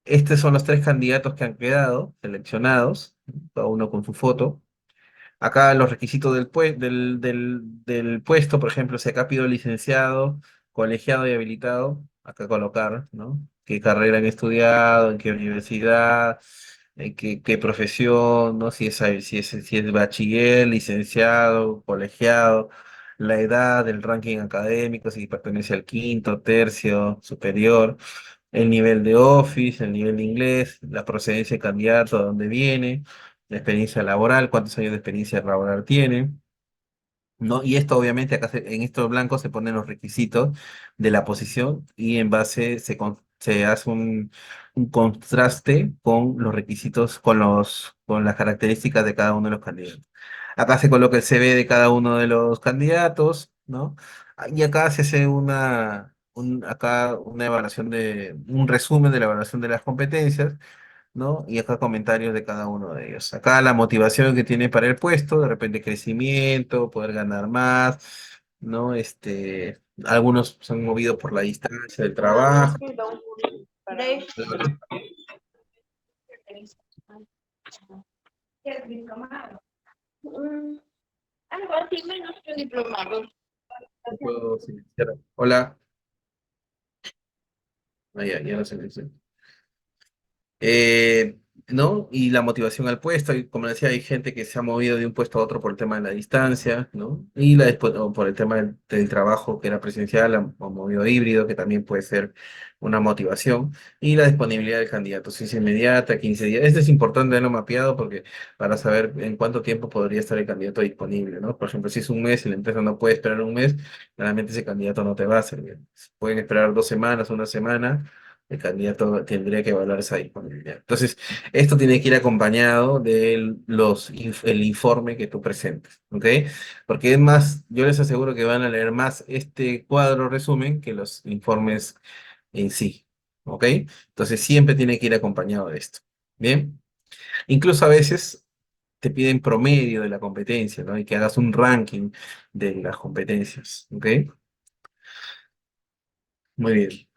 Estos son los tres candidatos que han quedado seleccionados, cada uno con su foto. Acá los requisitos del puesto, por ejemplo, si acá pido licenciado, colegiado y habilitado, acá colocar, ¿no? ¿Qué carrera han estudiado, en qué universidad, en qué profesión, ¿no? Si es bachiller, licenciado, colegiado, la edad, el ranking académico, si pertenece al quinto, tercio, superior, el nivel de Office, el nivel de inglés, la procedencia del candidato, de dónde viene, la experiencia laboral, cuántos años de experiencia laboral tiene, ¿no? Y esto obviamente en estos blancos se ponen los requisitos de la posición y en base se hace un contraste con los requisitos, con las características de cada uno de los candidatos. Acá se coloca el CV de cada uno de los candidatos, ¿no? Y acá se hace acá una evaluación un resumen de la evaluación de las competencias, ¿no? Y acá comentarios de cada uno de ellos. Acá la motivación que tiene para el puesto, de repente crecimiento, poder ganar más, ¿no? Algunos se han movido por la distancia del trabajo. Mm, algo así, menos que un diplomado. No puedo silenciar. Hola. Ah, ya no silencio. Eh, ¿No? Y la motivación al puesto, y como decía, hay gente que se ha movido de un puesto a otro por el tema de la distancia, ¿no? Y o por el tema del trabajo que era presencial o movido híbrido, que también puede ser una motivación, y la disponibilidad del candidato, si es inmediata, 15 días. Esto es importante tenerlo mapeado porque para saber en cuánto tiempo podría estar el candidato disponible, ¿no? Por ejemplo, si es un mes y la empresa no puede esperar un mes, realmente ese candidato no te va a servir. Pueden esperar 2 semanas, una semana, el candidato tendría que evaluar esa disponibilidad. Entonces, esto tiene que ir acompañado de el informe que tú presentes, ¿ok? Porque es más, yo les aseguro que van a leer más este cuadro resumen que los informes en sí, ¿ok? Entonces, siempre tiene que ir acompañado de esto, ¿bien? Incluso a veces te piden promedio de la competencia, ¿no? Y que hagas un ranking de las competencias, ¿ok? Muy bien.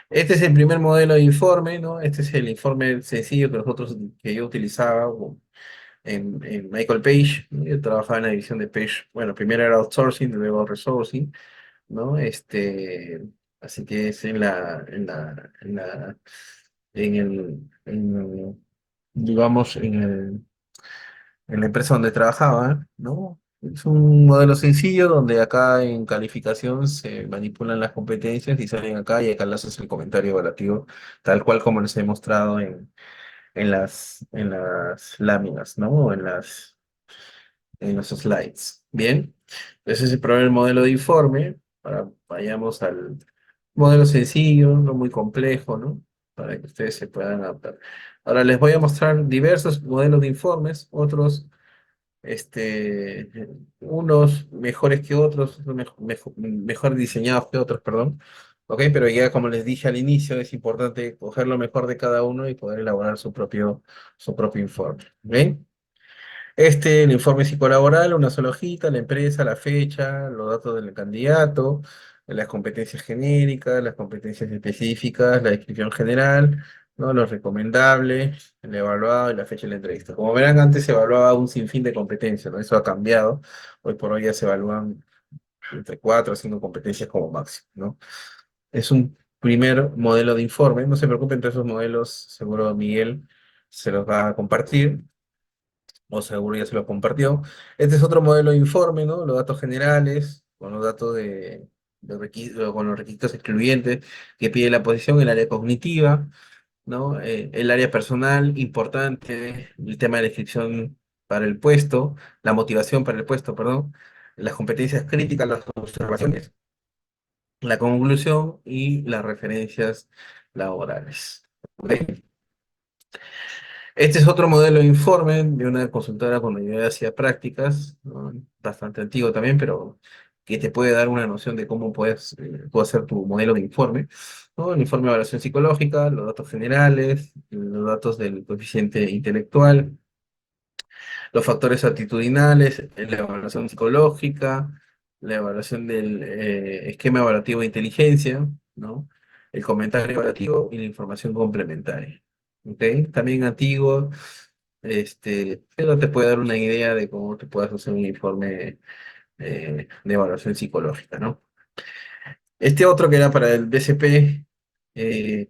Este es el primer modelo de informe, ¿no? Este es el informe sencillo que yo utilizaba en Michael Page, ¿no? Yo trabajaba en la división de Page, bueno, primero era outsourcing, luego resourcing, ¿no? Así que es en digamos, en la empresa donde trabajaba, ¿no? Es un modelo sencillo donde acá en calificación se manipulan las competencias y salen acá y acá le haces el comentario evaluativo, tal cual como les he mostrado en las láminas, ¿no? O en los slides. Bien, ese es el primer modelo de informe. Ahora vayamos al modelo sencillo, no muy complejo, ¿no? Para que ustedes se puedan adaptar. Ahora les voy a mostrar diversos modelos de informes, otros este, unos mejores que otros, mejor diseñados que otros, perdón. Ok, pero ya como les dije al inicio, es importante coger lo mejor de cada uno y poder elaborar su propio informe. ¿Bien? El informe psicolaboral, una sola hojita, la empresa, la fecha, los datos del candidato, las competencias genéricas, las competencias específicas, la descripción general, ¿no? Lo recomendable, el evaluado y la fecha de la entrevista. Como verán, antes se evaluaba un sinfín de competencias, ¿no? Eso ha cambiado. Hoy por hoy ya se evalúan entre 4 o 5 competencias como máximo, ¿no? Es un primer modelo de informe. No se preocupen, entre esos modelos, seguro Miguel se los va a compartir o seguro ya se lo compartió. Este es otro modelo de informe, ¿no? Los datos generales, con los datos con los requisitos excluyentes que pide la posición, el área cognitiva, ¿no? El área personal, importante, el tema de la descripción para el puesto, la motivación para el puesto, perdón, las competencias críticas, las observaciones, la conclusión y las referencias laborales. ¿Ok? Este es otro modelo de informe de una consultora cuando yo hacía prácticas, ¿no? Bastante antiguo también, pero que te puede dar una noción de cómo puedes hacer tu modelo de informe, ¿no? El informe de evaluación psicológica, los datos generales, los datos del coeficiente intelectual, los factores actitudinales, la evaluación psicológica, la evaluación del esquema evaluativo de inteligencia, ¿no? El comentario evaluativo y la información complementaria. ¿Ok? También antiguo, pero te puede dar una idea de cómo te puedes hacer un informe de evaluación psicológica, ¿no? Este otro que era para el BCP, eh,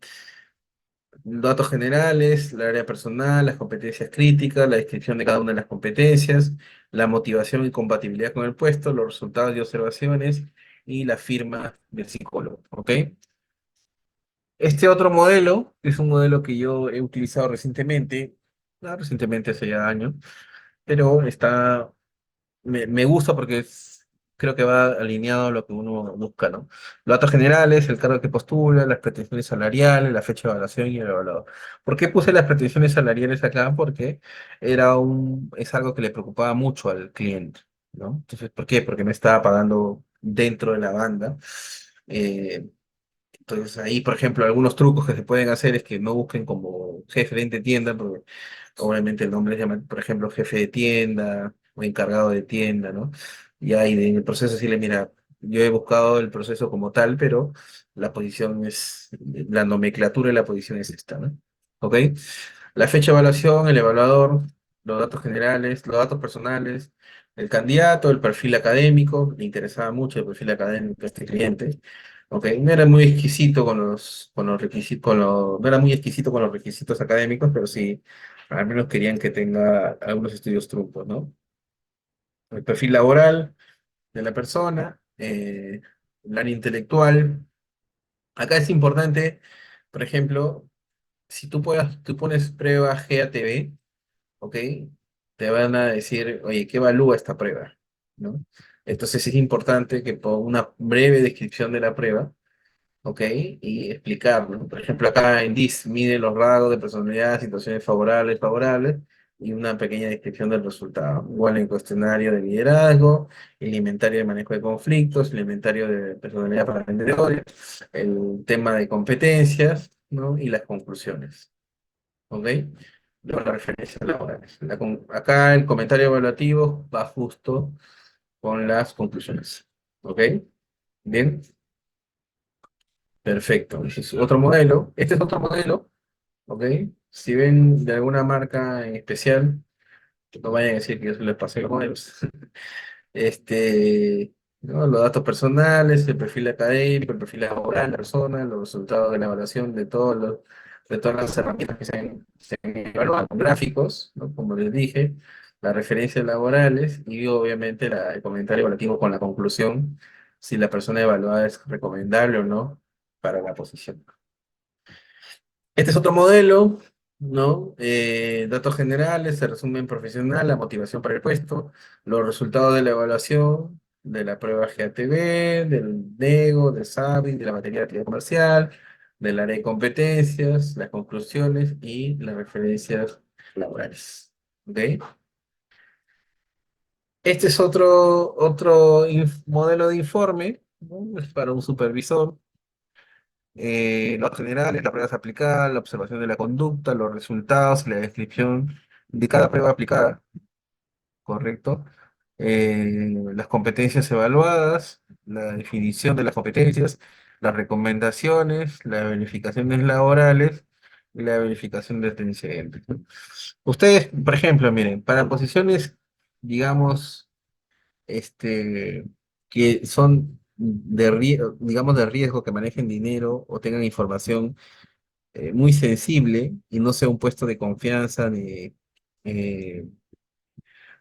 datos generales, el área personal, las competencias críticas, la descripción de cada una de las competencias, la motivación y compatibilidad con el puesto, los resultados y observaciones y la firma del psicólogo, ¿ok? Este otro modelo es un modelo que yo he utilizado recientemente, recientemente hace ya años, pero me gusta porque creo que va alineado a lo que uno busca, ¿no? Los datos generales, el cargo que postula, las pretensiones salariales, la fecha de evaluación y el evaluador. ¿Por qué puse las pretensiones salariales acá? Porque es algo que le preocupaba mucho al cliente, ¿no? Entonces, ¿por qué? Porque no estaba pagando dentro de la banda. Eh, entonces ahí, por ejemplo, algunos trucos que se pueden hacer es que no busquen como jefe de tienda, porque obviamente el nombre se llama, por ejemplo, jefe de tienda o encargado de tienda, ¿no? y ahí en el proceso decirle, mira, yo he buscado el proceso como tal, pero la posición es, la nomenclatura de la posición es esta, ¿no? ¿Ok? La fecha de evaluación, el evaluador, los datos generales, los datos personales, el candidato, el perfil académico, le interesaba mucho el perfil académico a este cliente. ¿Ok? No era muy exquisito con los requisitos, no era muy exquisito con los requisitos académicos, pero sí, al menos querían que tenga algunos estudios truncos, ¿no? El perfil laboral de la persona, el área intelectual. Acá es importante, por ejemplo, si tú pones prueba GATB, ¿ok? Te van a decir, oye, ¿qué evalúa esta prueba? ¿No? Entonces es importante que ponga una breve descripción de la prueba, ¿ok? Y explicarlo. Por ejemplo, acá en DIS mide los rasgos de personalidad, situaciones favorables, favorables, y una pequeña descripción del resultado. Igual en cuestionario de liderazgo, el inventario de manejo de conflictos, el inventario de personalidad para vendedores, el tema de competencias, ¿no? Y las conclusiones, ¿ok? Luego las referencias laborales. Acá el comentario evaluativo va justo con las conclusiones, ¿ok? Bien. Perfecto. Ese es otro modelo. Este es otro modelo, ¿ok? Si ven de alguna marca en especial, no vayan a decir que yo se les pasé los modelos. ¿No? Los datos personales, el perfil académico, el perfil laboral de la persona, los resultados de la evaluación de todas las herramientas que se han evaluado, gráficos, ¿no? Como les dije, las referencias laborales y obviamente el comentario evaluativo con la conclusión, si la persona evaluada es recomendable o no para la posición. Este es otro modelo, ¿no? Datos generales, el resumen profesional, la motivación para el puesto, los resultados de la evaluación, de la prueba GATB, del NEGO, del SABI, de la materia de actividad comercial, del área de competencias, las conclusiones y las referencias laborales. ¿Ok? Este es modelo de informe, ¿no? Es para un supervisor. Los generales, las pruebas aplicadas, la observación de la conducta, los resultados y la descripción de cada prueba aplicada, ¿correcto? Las competencias evaluadas, la definición de las competencias, las recomendaciones, las verificaciones laborales y la verificación de antecedentes. Ustedes, por ejemplo, miren, para posiciones, digamos, este, que son digamos, de riesgo, que manejen dinero o tengan información muy sensible y no sea un puesto de confianza eh,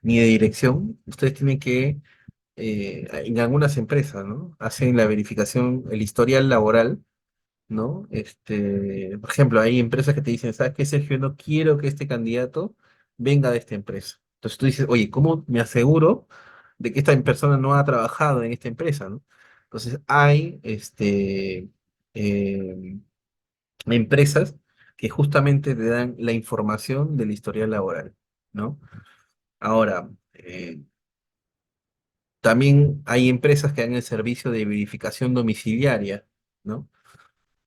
ni de dirección, ustedes tienen que, en algunas empresas, ¿no? Hacen la verificación, el historial laboral, ¿no? Por ejemplo, hay empresas que te dicen, ¿sabes qué, Sergio? No quiero que este candidato venga de esta empresa. Entonces tú dices, oye, ¿cómo me aseguro de que esta persona no ha trabajado en esta empresa, ¿no? Entonces hay eh, empresas que justamente te dan la información del historial laboral, ¿no? Ahora, también hay empresas que dan el servicio de verificación domiciliaria, ¿no?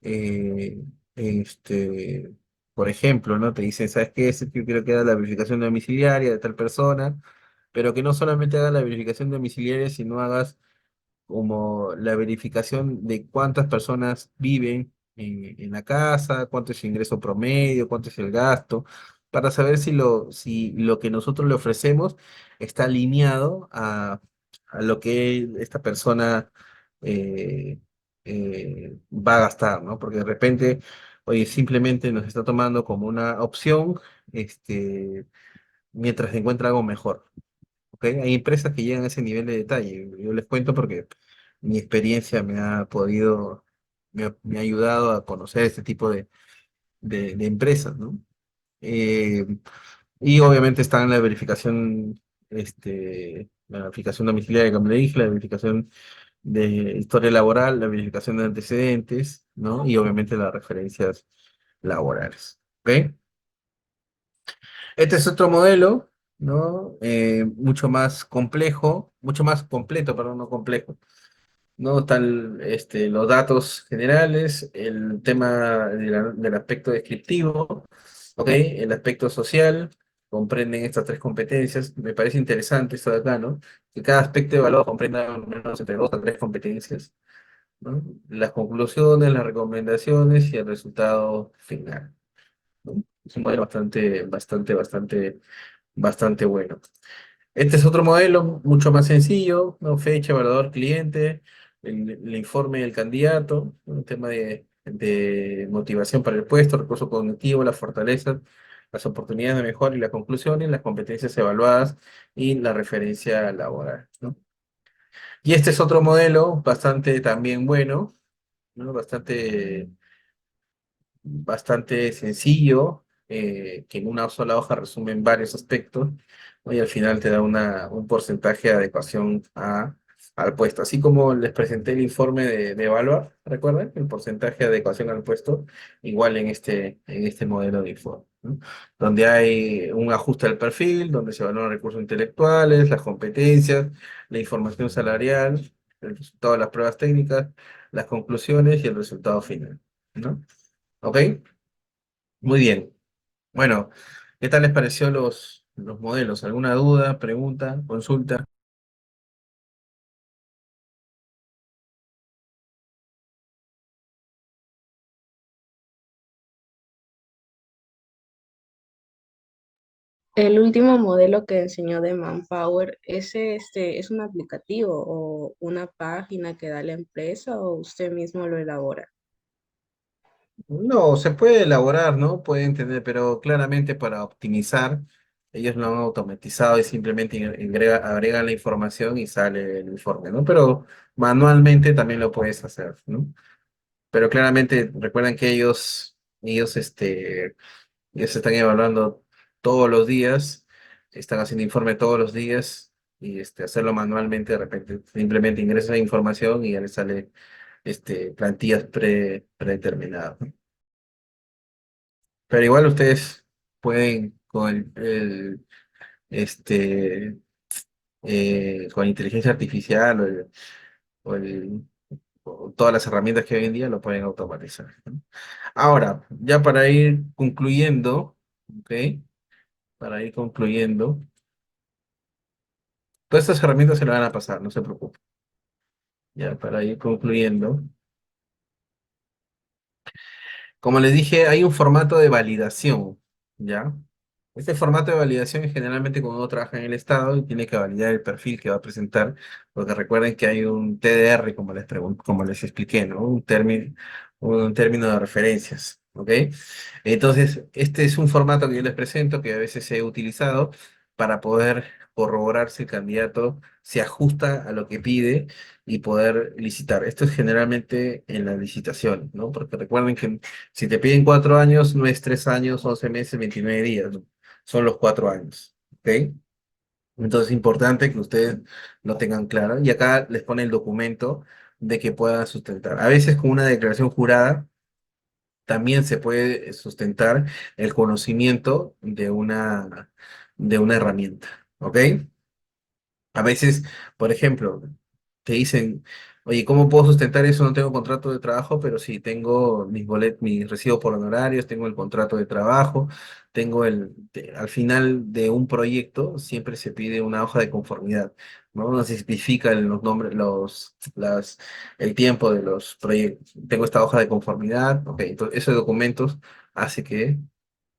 Eh, este, por ejemplo, ¿no? Te dicen, ¿sabes qué? Yo quiero que haga la verificación domiciliaria de tal persona, pero que no solamente haga la verificación domiciliaria, sino hagas como la verificación de cuántas personas viven en la casa, cuánto es el ingreso promedio, cuánto es el gasto, para saber si lo que nosotros le ofrecemos está alineado a lo que esta persona eh, va a gastar, ¿no? Porque de repente, oye, simplemente nos está tomando como una opción, este, mientras encuentra algo mejor. ¿Ok? Hay empresas que llegan a ese nivel de detalle. Yo les cuento porque mi experiencia me ha ayudado a conocer este tipo de empresas, ¿no? Eh, y obviamente están la verificación domiciliaria, como le dije, la verificación de historia laboral, la verificación de antecedentes, ¿no? Y obviamente las referencias laborales. ¿Ok? Este es otro modelo, ¿no? Mucho más complejo, mucho más completo, perdón, no complejo, ¿no? Están los datos generales, el tema del aspecto descriptivo, ¿ok? El aspecto social, comprenden estas tres competencias. Me parece interesante esto de acá, ¿no? Que cada aspecto evaluado comprenda al menos entre dos a tres competencias, ¿no? Las conclusiones, las recomendaciones y el resultado final, ¿no? Es un modelo bastante bueno. Este es otro modelo mucho más sencillo, ¿no? Fecha, evaluador, cliente, el informe del candidato, ¿no? Un tema de motivación para el puesto, recurso cognitivo, las fortalezas, las oportunidades de mejora y las conclusiones, las competencias evaluadas y la referencia laboral, ¿no? Y este es otro modelo bastante también bueno, ¿no? Bastante sencillo, que en una sola hoja resumen varios aspectos, ¿no? Y al final te da un porcentaje de adecuación al puesto. Así como les presenté el informe de Evaluar, ¿recuerdan? El porcentaje de adecuación al puesto, igual en este modelo de informe, ¿no? Donde hay un ajuste del perfil, donde se evalúan recursos intelectuales, las competencias, la información salarial, el resultado de las pruebas técnicas, las conclusiones y el resultado final, ¿no? ¿Ok? Muy bien. Bueno, ¿qué tal les pareció los modelos? ¿Alguna duda, pregunta, consulta? El último modelo que enseñó de Manpower, ¿ese es un aplicativo o una página que da la empresa o usted mismo lo elabora? No, se puede elaborar, ¿no? Pueden tener, pero claramente para optimizar, ellos lo han automatizado y simplemente agregan la información y sale el informe, ¿no? Pero manualmente también lo puedes hacer, ¿no? Pero claramente recuerden que ellos están evaluando todos los días, están haciendo informe todos los días y hacerlo manualmente, de repente simplemente ingresa la información y ya les sale plantillas predeterminadas, ¿no? Pero igual ustedes pueden este, con inteligencia artificial o todas las herramientas que hoy en día lo pueden automatizar, ¿no? Ahora, ya para ir concluyendo, ¿ok? Para ir concluyendo. Todas estas herramientas se le van a pasar, no se preocupe. Ya, para ir concluyendo. Como les dije, hay un formato de validación, ¿ya? Este formato de validación es generalmente cuando uno trabaja en el Estado y tiene que validar el perfil que va a presentar, porque recuerden que hay un TDR, como les expliqué, ¿no? Un término de referencias, ¿ok? Entonces, este es un formato que yo les presento, que a veces he utilizado para poder corroborar si el candidato se ajusta a lo que pide y poder licitar. Esto es generalmente en las licitaciones, ¿no? Porque recuerden que si te piden 4 años, no es 3 años, 11 meses, 29 días, ¿no? Son los 4 años, ¿ok? Entonces es importante que ustedes lo tengan claro. Y acá les pone el documento de que puedan sustentar. A veces con una declaración jurada también se puede sustentar el conocimiento de una herramienta, ¿ok? A veces, por ejemplo, te dicen, oye, ¿cómo puedo sustentar eso? No tengo contrato de trabajo, pero sí tengo mis recibos por honorarios, tengo el contrato de trabajo, al final de un proyecto siempre se pide una hoja de conformidad, ¿no? Donde se especifica los nombres, el tiempo de los proyectos. Tengo esta hoja de conformidad, ok, entonces esos documentos hace que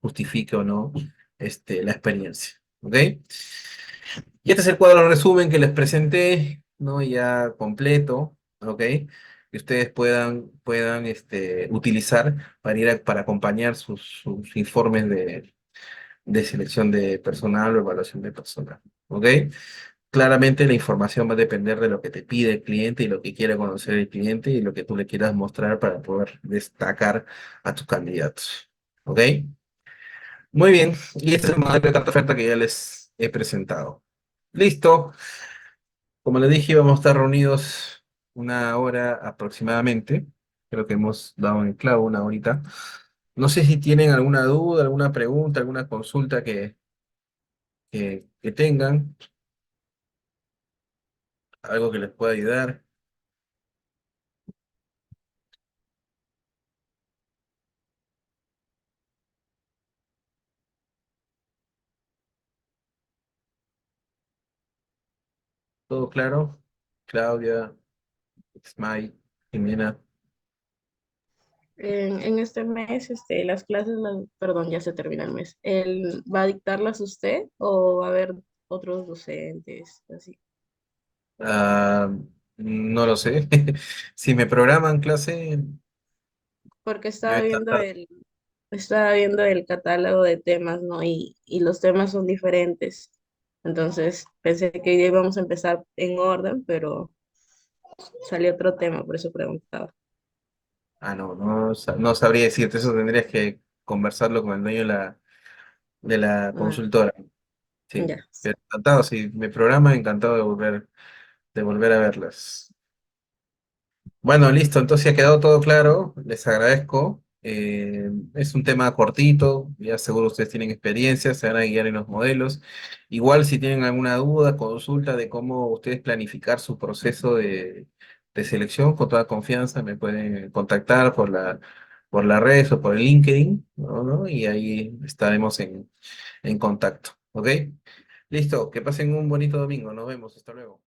justifique o no la experiencia, ¿ok? Y este es el cuadro resumen que les presenté, ¿no? Ya completo, ¿ok? Que ustedes puedan utilizar para acompañar sus informes de selección de personal o evaluación de personal, ¿ok? Claramente la información va a depender de lo que te pide el cliente y lo que quiere conocer el cliente y lo que tú le quieras mostrar para poder destacar a tus candidatos, ¿ok? Muy bien, y este es el modelo de carta oferta que ya les he presentado. Listo. Como les dije, íbamos a estar reunidos una hora aproximadamente. Creo que hemos dado en el clavo una horita. No sé si tienen alguna duda, alguna pregunta, alguna consulta que tengan, algo que les pueda ayudar. ¿todo claro? Claudia, Ismael, Jimena. En este mes, las clases, perdón, ya se termina el mes. ¿Va a dictarlas usted o va a haber otros docentes? Así. Ah, no lo sé. Si me programan clase, Porque yo encantado. estaba viendo el catálogo de temas, ¿no? Y los temas son diferentes. Entonces pensé que hoy íbamos a empezar en orden, pero salió otro tema, por eso preguntaba. No sabría decirte, eso tendrías que conversarlo con el dueño de la Ah, consultora. Sí, ya. pero encantado, si me programa, encantado de volver a verlas. Bueno, listo, entonces ya ha quedado todo claro, les agradezco. Es un tema cortito, ya seguro ustedes tienen experiencia, se van a guiar en los modelos. Igual si tienen alguna duda, consulta de cómo ustedes planificar su proceso de selección, con toda confianza me pueden contactar por la red o por el LinkedIn, ¿no? Y ahí estaremos en contacto, ¿ok? Listo, que pasen un bonito domingo, nos vemos, hasta luego.